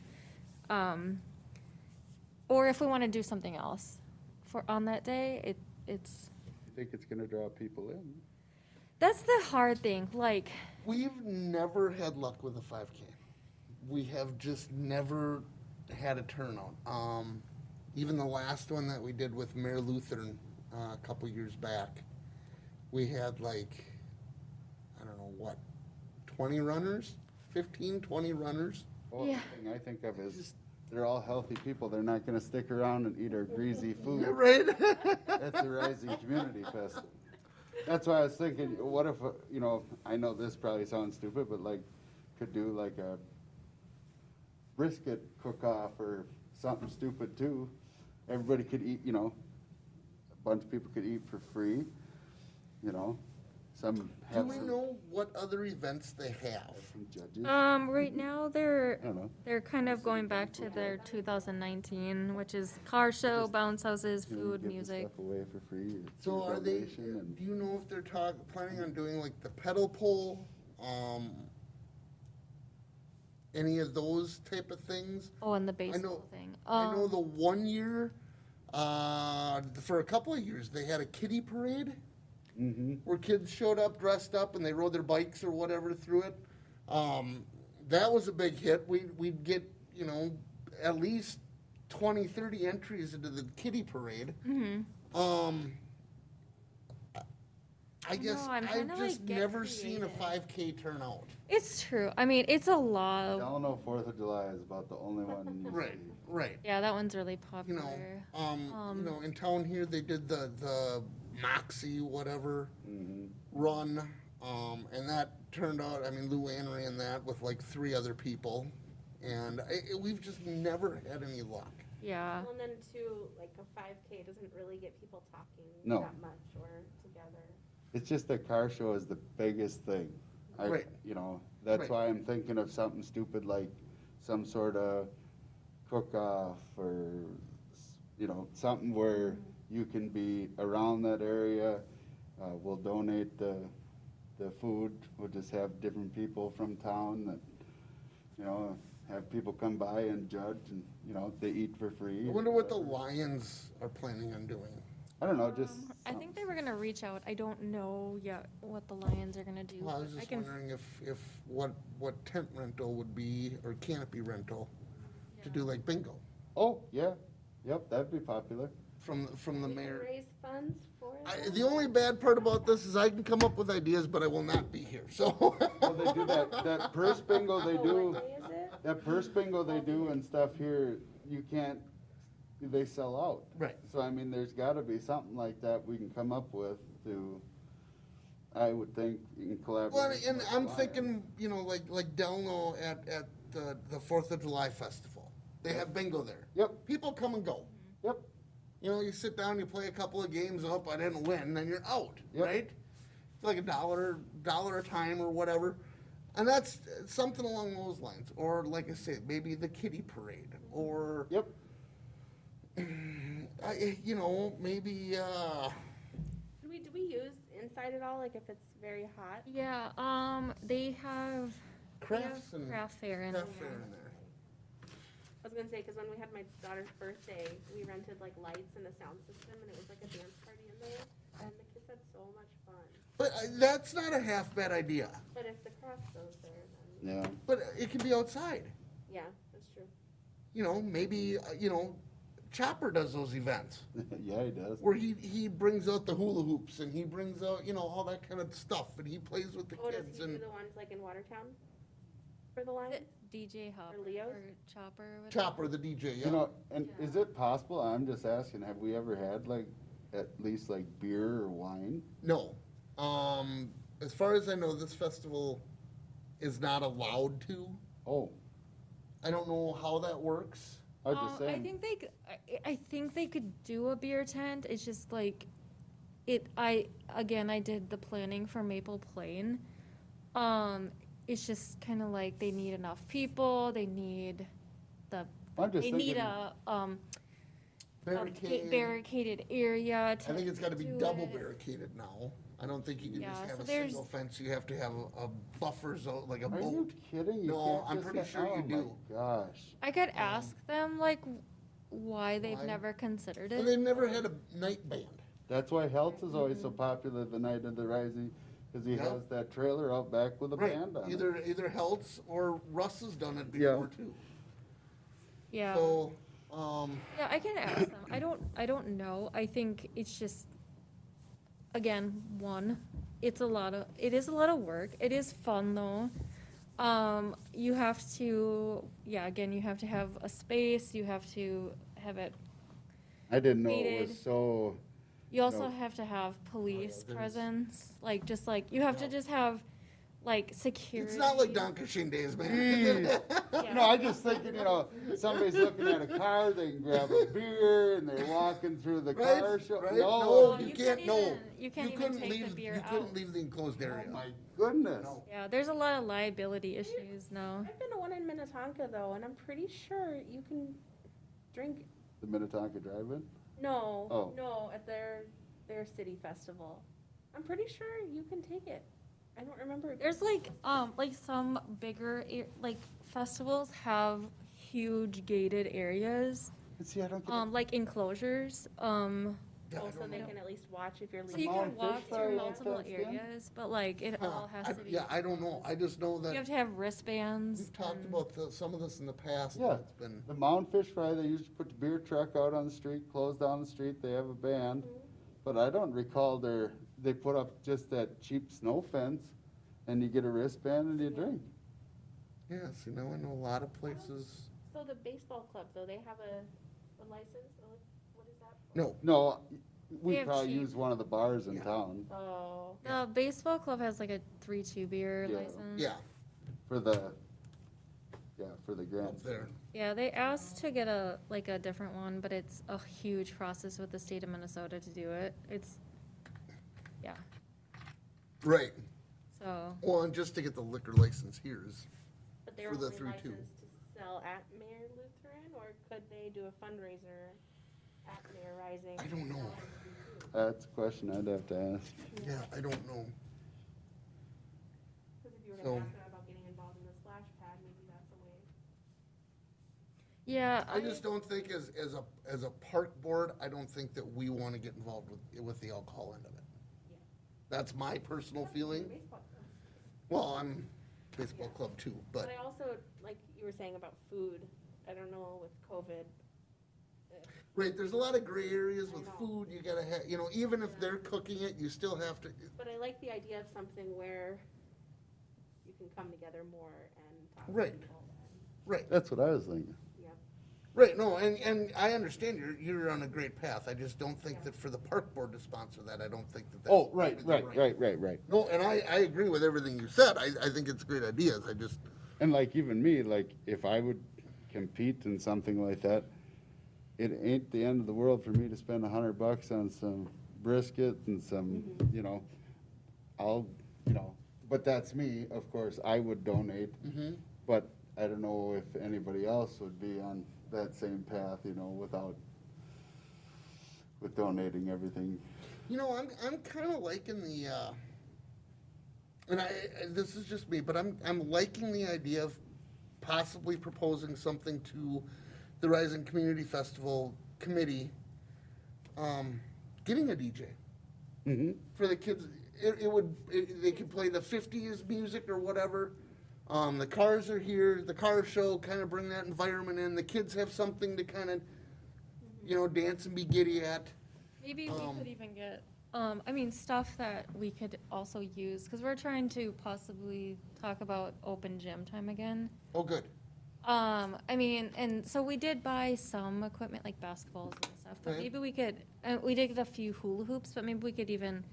Or if we want to do something else on that day. It's, I think it's gonna draw people in. that's the hard thing, like, We've never had luck with a 5K. We have just never had a turnout. Even the last one that we did with Mayor Lutheran a couple years back, we had like, I don't know what, 20 runners, 15, 20 runners. Well, Yeah. the thing I think of is, they're all healthy people, they're not gonna stick around and eat our greasy food. Right? At the Rising Community Fest. That's why I was thinking, what if, you know, I know this probably sounds stupid, but like, could do like a brisket cook-off or something stupid too. Everybody could eat, you know, a bunch of people could eat for free, you know, some Do have we some, know what other events they have? some judges. right now I don't know. they're kind of going back to their 2019, which is car show, bounce houses, You know, food, give the music. stuff away for free. or So through are they, donation and- do you know if they're planning on doing like the pedal pole? Any of those type of things? Oh, and the baseball thing. I know the one year, for a couple of years, they had a kiddie parade Mhm. where kids showed up dressed up and they rode their bikes or whatever through it. That was a big hit. We'd get, you know, at least 20, 30 entries into the kiddie parade. I guess know, I'm I've trying to, just like, get never seen a creative. 5K turnout. It's true. I mean, it's a lot. Delano 4th of July is about the only one you Right, see. right. Yeah, that one's really You popular. know, in town here, they did the Moxie, whatever, Mhm. run, and that turned out, I mean, Luann ran that with like 3 other people, and we've just never had any luck. Yeah. Well, and then too, like a 5K doesn't really get people talking No. that much or together. It's just the car show is the biggest thing. Right. You know, that's Right. why I'm thinking of something stupid like some sort of cook-off or, you know, something where you can be around that area. We'll donate the food. We'll just have different people from town that, you know, have people come by and judge and, you know, they eat for free. I wonder what the Lions are planning on doing. I don't know, just. I think they were gonna reach out. I don't know yet what the Lions are gonna do. Well, I was but just can- wondering if what tent rental would be, or canopy rental, to do like bingo, Oh, yeah, yep, that'd be popular. from the We can mayor. raise funds for it. The only bad part about this is I can come up with ideas, but I will not be here, so. Well, they do that purse bingo they Oh, do, what day is it? that purse bingo they do and stuff here, you can't, they sell out. Right. So, I mean, there's gotta be something like that we can come up with to, I would think, in collaboration. Well, and with I'm Lions. thinking, you know, like Delno at the 4th of July festival. They have bingo there. Yep, People come and go. yep, You know, you sit down, you play a couple of games, oh, I didn't win, then you're out, Yep. right? It's like $1 a time or whatever. And that's something along those lines. Or like I said, maybe the kiddie parade, or, yep. you know, maybe, Do we use inside at all, like if it's very hot? Yeah. They have crafts and craft fair and craft fair in there. I was gonna say, cause when we had my daughter's birthday, we rented like lights and a sound system and it was like a dance party in there. And the kids had so much fun. But that's not a half bad idea. But if the craft goes there, then, Yeah, But it can be outside. yeah, that's true. You know, maybe, you know, Chopper does those events yeah, he does. where he brings out the hula hoops and he brings out, you know, all that kind of stuff, and he plays with the Oh, does kids he do and the ones like in Watertown? For the Lions? DJ Hop Or Leo's? Chopper. Or Chopper, the DJ, yeah. You know, and is it possible, I'm just asking, have we ever had like, at least like beer or wine? No. As far as I know, this festival is not allowed to. Oh, I don't know how that works. I was just I saying. think I think they could do a beer tent. It's just like I did the planning for Maple Plain. It's just kind of like they need enough people. They need I'm just they need thinking- a barricaded area to I think it's gotta be do double it. barricaded now. I don't think you can just Yeah, have so a there's- single fence, you have to have a buffer zone, like a Are you boat. kidding? You No, can't I'm just pretty have- sure you oh my do. Gosh. I could ask them like why they've Why? never considered And it. they never had a night band. That's why Health is always so popular the night of the Rising, because he Yeah. has that trailer out back with a Right, band on it. either Heltz or Russ has done it Yeah. before too. Yeah. So, Yeah, I can ask them. I don't know. I think it's just, again, it is a lot of work. It is fun though. You have to, again, you have to have a space, you have to have it, I didn't know it Gated. was so, you also No. have to have police there's- presence, you have to just have, security. it's not like Donkashing days, man. no, I just thinking, somebody's looking at a car, they can grab a beer and they're walking through the Right, car show. right? No, No, you you can't, can't no. even- you can't even couldn't take the leave- beer You couldn't out. leave the enclosed area. oh my goodness. No. Yeah, there's a lot of liability issues now. I've been to one in Minnetonka though, and I'm pretty sure you can drink, The Minnetonka Drive-In? no, Oh. no, at their city festival. I'm pretty sure you can take it. I don't remember. There's some bigger festivals have huge gated areas, And see, I don't get it. like enclosures. Yeah, I Also, don't they know. can at least watch if you're So leaving. you Mountain can walk Fish Fry through is multiple fenced in? areas, but it all has to be. Yeah, I don't know. I just know You that have to have wristbands. we've talked and- about some of this in the past. Yeah. It's been, The Mountain Fish Fry, they used to put the beer truck out on the street, close down the street, they have a band. But I don't recall they put up just that cheap snow fence and you get a wristband and you drink. yeah, see, now I know a lot of places. So the baseball club though, they have a license, or what is that? No, No, They we have probably cheap- use one of the bars in Yeah. town Oh. The baseball club has a 3-2 beer Yeah. license. yeah, for the grand. up there. Yeah, they asked to get a different one, but it's a huge process with the state of Minnesota to do it. Right. So, Well, and just to get the liquor license here is, But they're For the only 3-2. licensed to sell at Mayor Lutheran, or could they do a fundraiser at Mayor Rising? I don't know. That's a question I'd have to ask. Yeah, I don't know. Because if you were So- gonna ask them about getting involved in the splash pad, maybe that's a way. yeah. I just don't think as a park board, I don't think that we want to get involved with the alcohol end of it. Yeah. That's my personal feeling. Baseball club. Well, I'm baseball club too, but But I also, like you were saying about food, I don't know with COVID. right, there's a lot of gray areas with I know. food. You gotta have, even if they're cooking it, you still have to. But I like the idea of something where you can come together more and talk to Right. people. And, Right, That's what I was thinking. yeah. right. No, and I understand you're on a great path. I just don't think that for the park board to sponsor that, I don't think that. That's Oh, right. No, and I agree with everything you said. I think it's great ideas. I just, And even me, if I would compete in something like that, it ain't the end of the world for me to spend $100 on some brisket and some, but that's me, of course, I would donate. But I don't know if anybody else would be on that same path, with donating everything. I'm kind of liking the, and this is just me, but I'm liking the idea of possibly proposing something to the Rising Community Festival Committee, getting a DJ Mm-hmm. for the kids. They could play the 50s music or whatever. The cars are here, the car show, kind of bring that environment in. The kids have something to kind of, dance and be giddy at. Maybe we could even get, stuff that we could also use, because we're trying to possibly talk about open gym time again. Oh, good. And so we did buy some equipment like basketballs and stuff, but Right. maybe we could, we did get a few hula hoops, but maybe we could even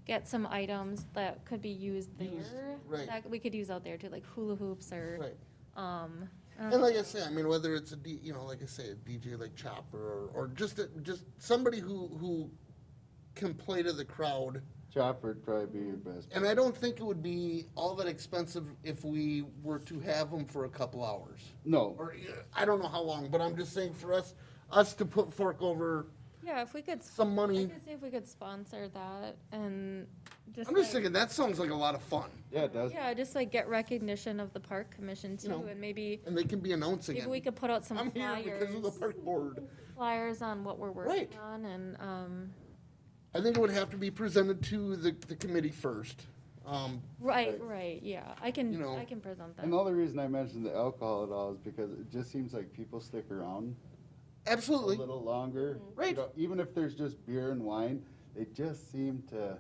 get some items that could be used Used, there. right. That we could use out there too, like hula hoops or, Right. I don't And like I say, whether it's a like I say, a DJ like Chopper or just somebody who can play to the crowd. Chopper'd probably be your best. And I don't think it would be all that expensive if we were to have them for a couple hours. No, Or I don't know how long, but I'm just saying for us, us to fork over Yeah, if we could, some I money. could see if we could sponsor that and just I'm just like, thinking, that sounds like a lot of fun. Yeah, it does. yeah, just like get recognition of the park commission too, know, and maybe, And they can be announcing maybe it. we could put out some I'm here because of the flyers, park board. flyers on what we're working Right. on and, I think it would have to be presented to the committee first. right, yeah, I can, You know. I can present that. And the only reason I mentioned the alcohol at all is because it just seems like people stick around a Absolutely. little longer. Right. You know, even if there's just beer and wine, they just seem to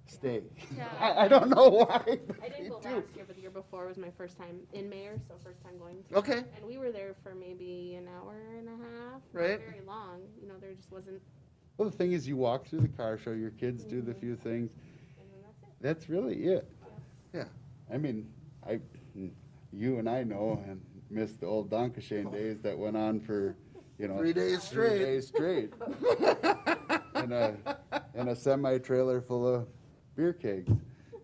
stay. Yeah. I don't know why. but I they didn't go do. last year, but the year before was my first time in mayor, so first time going to. Okay. And we were there for maybe an hour and a half. not Right. Very long, you know, there just wasn't, Well, the thing is, you walk through the car show, your kids do the few things. and then that's it. That's really it. Yeah. I mean, you and I know and miss the old Donkashane days that went on for, 3 days 3 straight. days straight. in a semi-trailer full of beer kegs.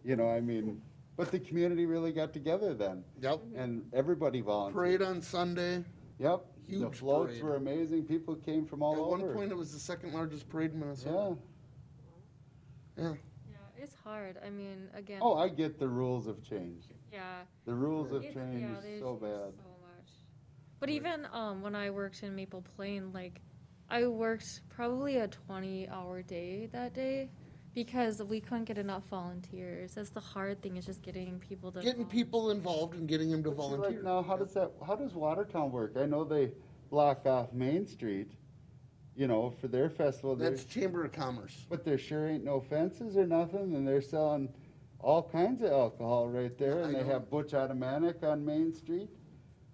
I mean, but the community really got together then. Yep. And everybody volunteered. Parade on Sunday. Yep. The Huge floats parade. were amazing. People came from all At over. one point, it was the second largest parade in Yeah. Minnesota. Yeah. Yeah, it's hard, I mean, again. Oh, I get the rules have changed. Yeah. The rules have It's- changed yeah, they've so changed bad. so much. But even when I worked in Maple Plain, like I worked probably a 20-hour day that day because we couldn't get enough volunteers. That's the hard thing, is just getting people to Getting people involved and getting them to But see, like, volunteer. now, how does Watertown work? I know they block off Main Street, for their festival. That's Chamber of Commerce. But there sure ain't no fences or nothing, and they're selling all kinds of alcohol right there, Yeah, and I they know. have Butch Automatic on Main Street.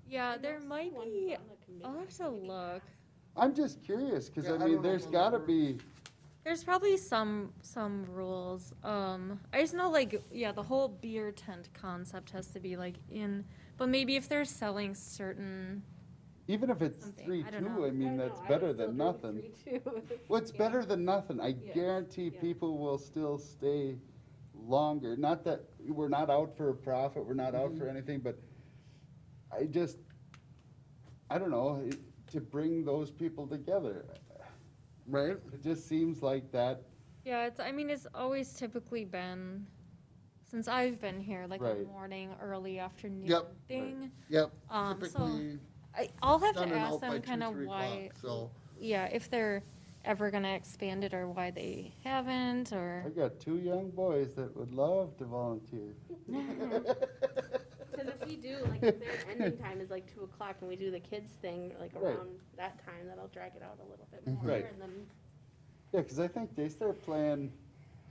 Yeah, there might One be. on the committee, I'll have to maybe. look. I'm just curious, because Yeah, I I don't mean, know there's how that gotta works. be, There's probably some rules. I just know, like, yeah, the whole beer tent concept has to be like in. But maybe if they're selling certain. even if it's Something, 3-2, I don't know. I mean, I that's know, I better would still than drink nothing. 3-2. Well, it's Yeah. better than nothing. I Yes, guarantee yeah. people will still stay longer. Not that we're not out for a profit, we're not out Mm-hmm. for anything, but I don't know, to bring those people together. Right? It just seems like that, Yeah, I mean, it's always typically been, since I've been here, like a Right. morning, early afternoon Yep. thing. Yep. So Typically I'll have to done and ask out by them 2, kind of 3 why, o'clock, so. yeah, if they're ever gonna expand it or why they haven't, I or, got 2 young boys that would love to volunteer. Because if we do, like, if their ending time is like 2 o'clock and we do the kids thing, like Right. around that time, that'll drag it out a little bit more. Right. And then, Yeah, because I think they start playing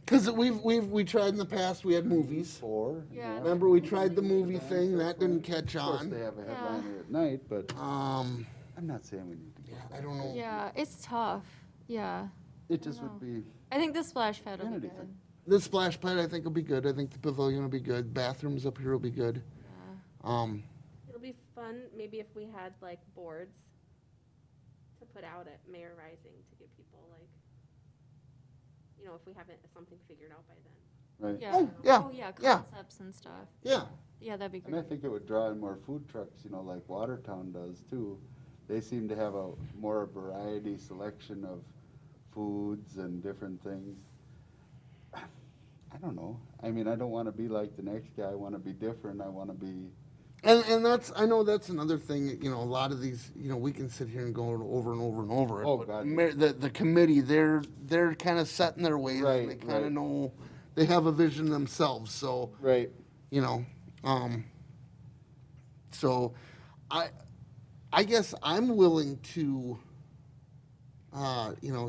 Because we tried in the past, we had movies. 4. Yeah. Remember, we tried the movie thing, that didn't catch Of course, they on. have a headliner at night, but Um, I'm not saying we need to go. I don't know. yeah, it's tough, yeah. It just know. would be, I think the splash pad will be Community good. thing. The splash pad, I think, will be good. I think the pavilion will be good. Bathrooms up here will be good. Yeah. it'll be fun, maybe if we had like boards to put out at Mayor Rising to get people like, if we haven't something figured out by then. right. Yeah. Oh, yeah, Oh, yeah, yeah. concepts and stuff. Yeah. Yeah, that'd be And I great. think it would draw in more food trucks, like Watertown does too. They seem to have a more variety selection of foods and different things. I don't know. I mean, I don't want to be like the next guy. I want to be different. I want to be, And I know that's another thing, a lot of these, we can sit here and go over and over and over it. Oh, but God. The committee, they're kind of set in their ways. Right, And they kind of right. know, they have a vision themselves, so, right. So I guess I'm willing to,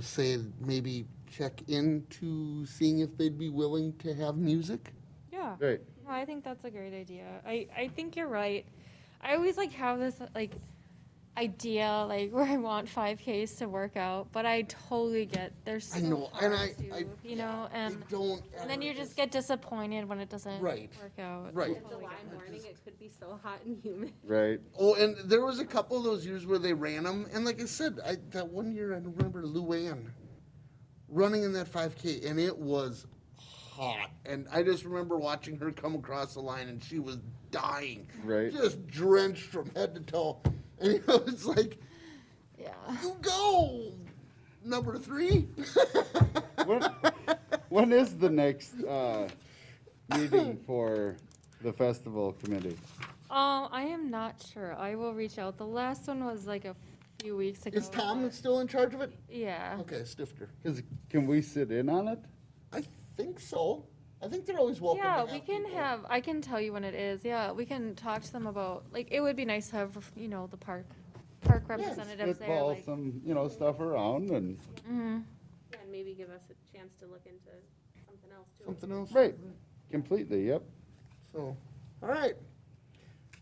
say maybe check into seeing if they'd be willing to have music. Yeah. Right. No, I think that's a great idea. I think you're right. I always have this idea where I want 5Ks to work out, but I totally get there's so I know, hard and and I don't. and then ever you just get disappointed when it doesn't Right. work out. Right. In July morning, it could be so hot and humid. Right. Oh, and there was a couple of those years where they ran them, and like I said, that one year I remember Luann running in that 5K, and it was hot, and I just remember watching her come across the line, and she was dying, Right. just drenched from head to toe, and it's like, Yeah. You go, number 3. When is the next meeting for the festival committee? I am not sure. I will reach out. The last one was like a few weeks ago. Is Tom but- still in charge of it? Yeah. Okay, Stifter. Can we sit in on it? I think so. I think they're always welcome. Yeah, to we can people. have, I can tell you when it is. Yeah, we can talk to them about, like, it would be nice to have, you know, the park representatives there, Spitball like. some, stuff around and, Mhm. Yeah, and maybe give us a chance to look into something else too. Something else? right, completely, yep. So, all right.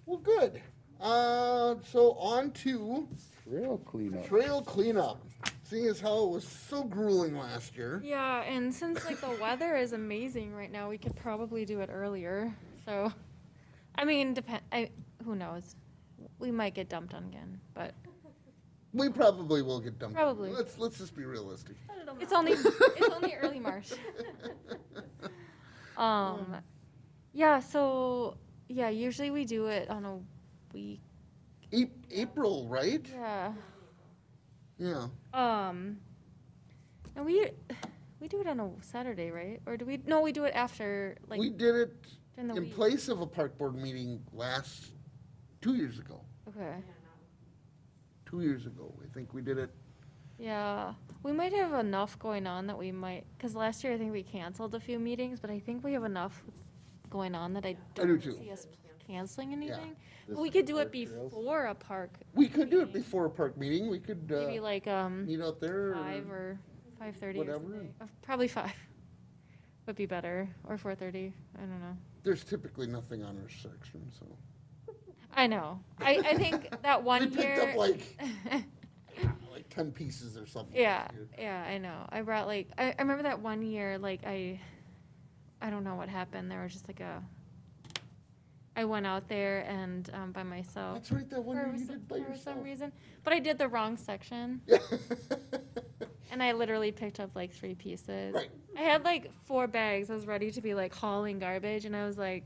Well, good. So on to Trail cleanup. trail cleanup. Seeing as how it was so grueling last year. Yeah, and since like the weather is amazing right now, we could probably do it earlier. So, I mean, who knows? We might get dumped on again, but We probably will get dumped. Probably. Let's just be realistic. it's only early March. Yeah, so yeah, usually we do it on a week. April, right? Yeah. Yeah. And we do it on a Saturday, right? Or do we? No, we do it after like We did it during the in week. place of a park board meeting 2 years ago. Okay. 2 years ago, I think we did it. Yeah, we might have enough going on that we might, because last year I think we canceled a few meetings, but I think we have enough going on that I do don't too. see us canceling anything. This But we could do it park trails? before a park. We could do it meeting. before a park meeting. We could Maybe like meet out there. 5 or 5:30 or whatever. something. Probably 5 would be better, or 4:30. I don't know. There's typically nothing on our section, so. I know. I think that one We year. picked up like 10 pieces or something. Yeah, last year. yeah, I know. I brought like I remember that one year, like I don't know what happened. There was just like I went out there and by myself That's right, that one year you did by for some yourself. reason. But I did the wrong section and I literally picked up like 3 pieces. Right. I had like 4 bags. I was ready to be like hauling garbage and I was like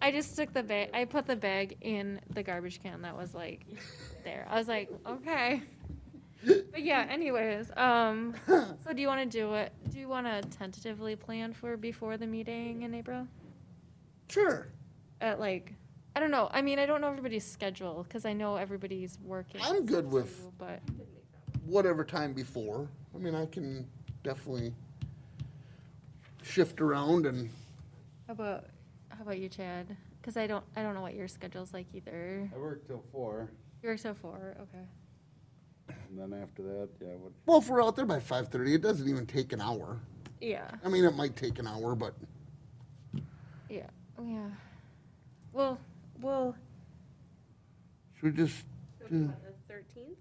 I just stuck the bag. I put the bag in the garbage can that was like there. I was like, okay. But yeah, anyways, so do you want to do it? Do you want to tentatively plan for before the meeting in April? Sure. At like, I don't know. I mean, I don't know everybody's schedule because I know everybody's working. I'm good with too, but whatever time before. I mean, I can definitely shift around and how about you, Chad? Because I don't know what your schedule's like either. I work till 4, You work till 4, okay. and then after that, well, if we're out there by 5:30, it doesn't even take an hour. Yeah, I mean, it might take an hour, but yeah, yeah. Well, should we just So do, what, the 13th?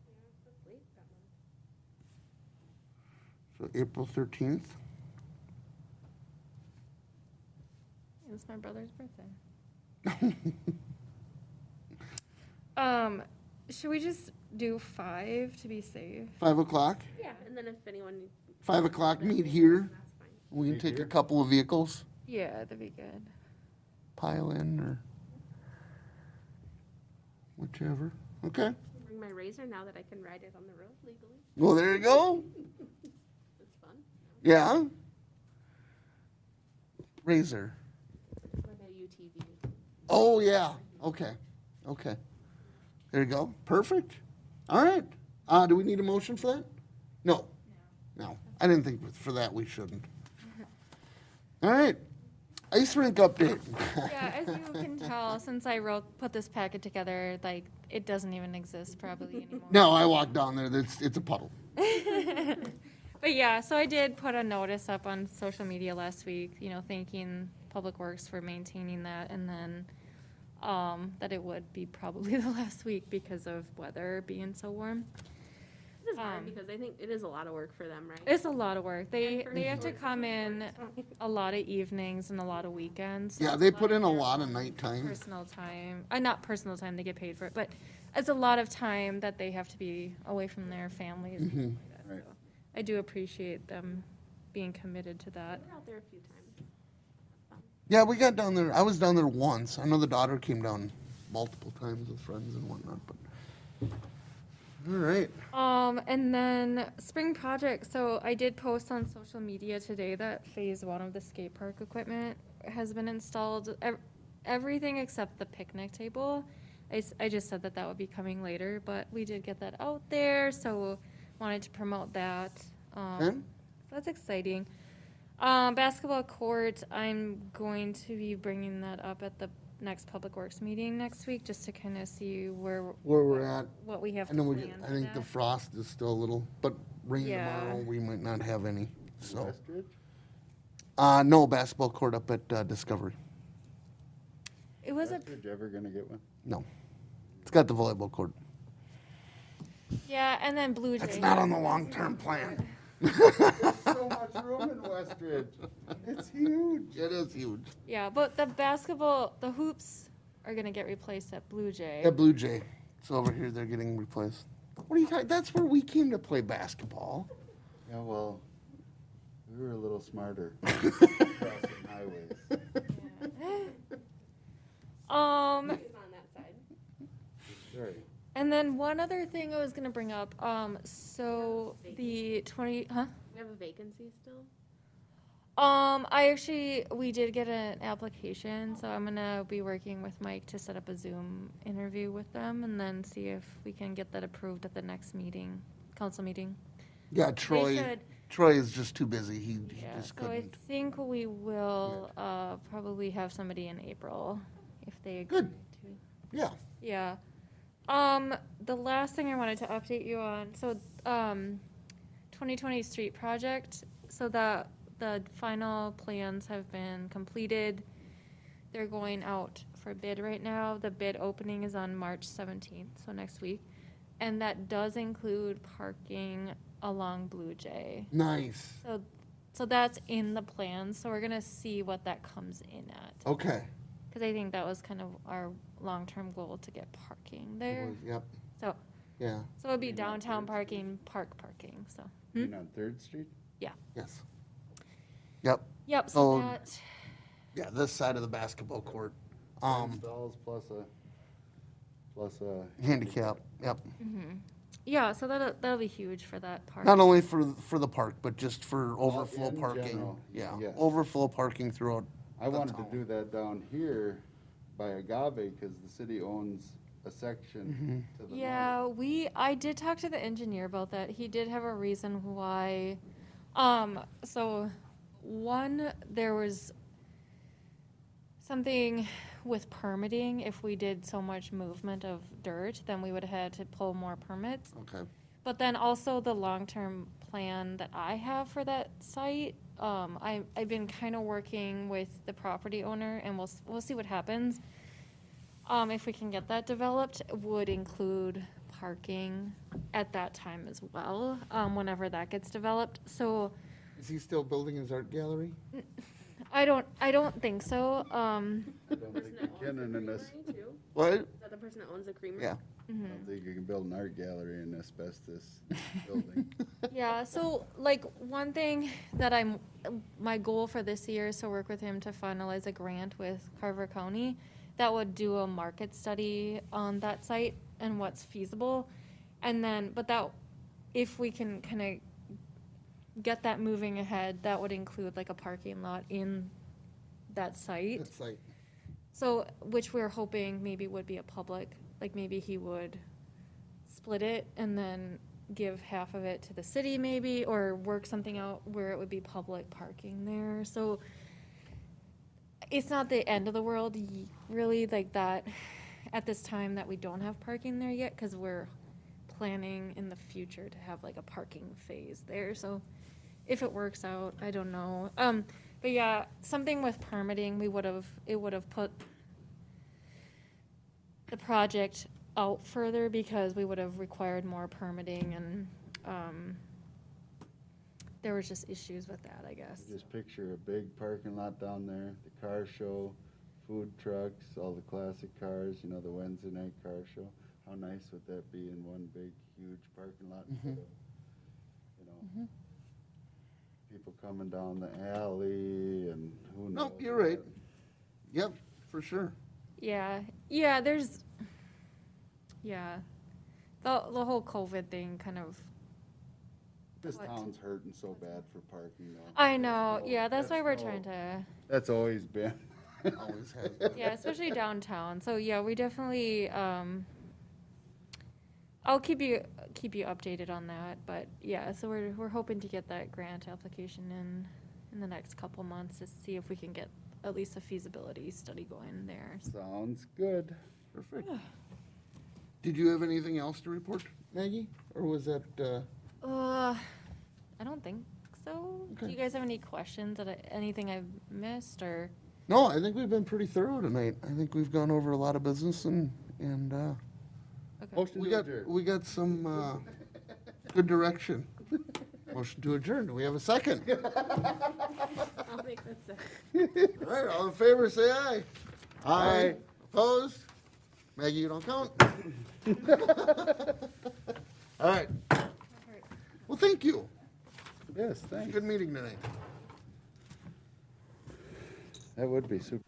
Yeah, that's late that month. so April 13th? it's my brother's birthday. Should we just do 5 to be safe? 5 o'clock? Yeah, and then if anyone. 5 o'clock, meet here. That's fine. We can Meet take a here? couple of vehicles, Yeah, that'd be good. pile in or whichever. Okay. Bring my razor now that I can ride it on the road legally. Well, there you go. It's fun. Yeah. Razor. What about UTV? Oh, yeah. Okay. Okay. There you go. Perfect. All right. Do we need a motion for that? No. No. I didn't think for that we shouldn't. All right. Ice rink update. Yeah, as you can tell, since I put this packet together, like, it doesn't even exist probably anymore. No, I walked down there. It's a puddle. But yeah, so I did put a notice up on social media last week, you know, thanking Public Works for maintaining that, and then that it would be probably the last week because of weather being so warm. It is hard because I think it is a lot of work for them, right? It's a lot of work. They And for have to short come in time. a lot of evenings and a lot of weekends. so Yeah, it's they a lot put of in a their lot of night time. personal time. Not personal time, they get paid for it, but it's a lot of time that they have to be away from their families and Mm-hmm. stuff like that. Right. So I do appreciate them being committed to that. We're out there a few times. Yeah, we got down there. I was down there once. I know the daughter came down multiple times with friends and whatnot, but, all right. And then spring project, so I did post on social media today that phase 1 of the skate park equipment has been installed. Everything except the picnic table. I just said that would be coming later, but we did get that out there, so wanted to promote that. Okay. So that's exciting. Basketball court, I'm going to be bringing that up at the next Public Works meeting next week, just to kind of see where Where we're at. what we have I to know plan I for think the that. frost is still a little, but rain Yeah. tomorrow, we might not have any, so. Westridge? No, basketball court up at Discovery. It was a, Westridge ever gonna get one? No. It's got the volleyball court. yeah, and then Blue Jay. That's not on the long-term plan. So much room in Westridge. It's huge. It is huge. Yeah, but the hoops are gonna get replaced at Blue Jay. At Blue Jay. So over here, they're getting replaced. What are you talking, that's where we came to play basketball. Yeah, well, we were a little smarter. Crossing highways. It's on that side. Sorry. And then one other thing I was gonna bring up, so the 20, huh? We have a vacancy still? We did get an application, so I'm gonna be working with Mike to set up a Zoom interview with them and then see if we can get that approved at the next meeting, council meeting. Yeah, Troy is just too busy. He Yeah, just so I couldn't. think we will, probably have somebody in April if they agree Good. to. Yeah. Yeah. The last thing I wanted to update you on, so, 2020 street project, so the final plans have been completed. They're going out for bid right now. The bid opening is on March 17th, so next week. And that does include parking along Blue Jay. Nice. So that's in the plans, so we're gonna see what that comes in at. Okay. Because I think that was kind of our long-term goal to get parking It there. was- Yep. So Yeah. it'll be You mean downtown on Third parking, park parking, so. You mean on Third Street? Yes. Yep. Yep, So- so that, Yeah, this side of the basketball court. Stalls plus a. Handicap. Yep. yeah, so that'll be huge for that park. Not only for the park, but just for overflow in parking. general, Yeah. yes. Overflow parking throughout. I wanted to town. do that down here by Agave, because the city owns a section to the north. Yeah, I did talk to the engineer about that. He did have a reason why. So one, there was something with permitting. If we did so much movement of dirt, then we would have had to pull more permits. Okay. But then also the long-term plan that I have for that site, I've been kind of working with the property owner, and we'll see what happens. If we can get that developed, it would include parking at that time as well, whenever that gets developed. So Is he still building his art gallery? I don't think so. I don't Person think that you owns can the in this, creamery too? What? Is that the person that owns the creamery? Yeah. I don't think you can build an art gallery in asbestos building. Yeah, so like one thing that my goal for this year is to work with him to finalize a grant with Carver County that would do a market study on that site and what's feasible. And then, if we can kind of get that moving ahead, that would include like a parking lot in that site. It's like, So, which we're hoping maybe would be a public, like maybe he would split it and then give half of it to the city maybe, or work something out where it would be public parking there. So it's not the end of the world, really, like that, at this time that we don't have parking there yet, because we're planning in the future to have like a parking phase there. So if it works out, I don't know. But yeah, something with permitting, it would have put the project out further because we would have required more permitting, and there was just issues with that, I guess. Just picture a big parking lot down there, the car show, food trucks, all the classic cars, you know, the Wednesday night car show. How nice would that be in one big, huge parking lot instead of, you know, people coming down the alley and who knows? Nope, you're right. what. Yep, for sure. Yeah, there's, yeah. The whole COVID thing kind of, This What? town's hurting so bad for parking though. I know, That's yeah, that's why we're no- trying to, That's always been. Always has been. yeah, especially downtown. So, yeah, we definitely, I'll keep you updated on that, but yeah, so we're hoping to get that grant application in the next couple months to see if we can get at least a feasibility study going there. Sounds good. Perfect. Did you have anything else to report, Maggie? Or was that, I don't think so. Do Okay. you guys have any questions, anything I've missed, or? no, I think we've been pretty thorough tonight. I think we've gone over a lot of business and, Okay. Motion we to got, adjourn. we got some, good direction. Motion to adjourn. Do we have a second? I'll make that second. All right, all in favor, say aye. Aye. Opposed? Maggie, you don't count? All right. Well, thank you. Yes, thanks. Good meeting tonight. That would be super.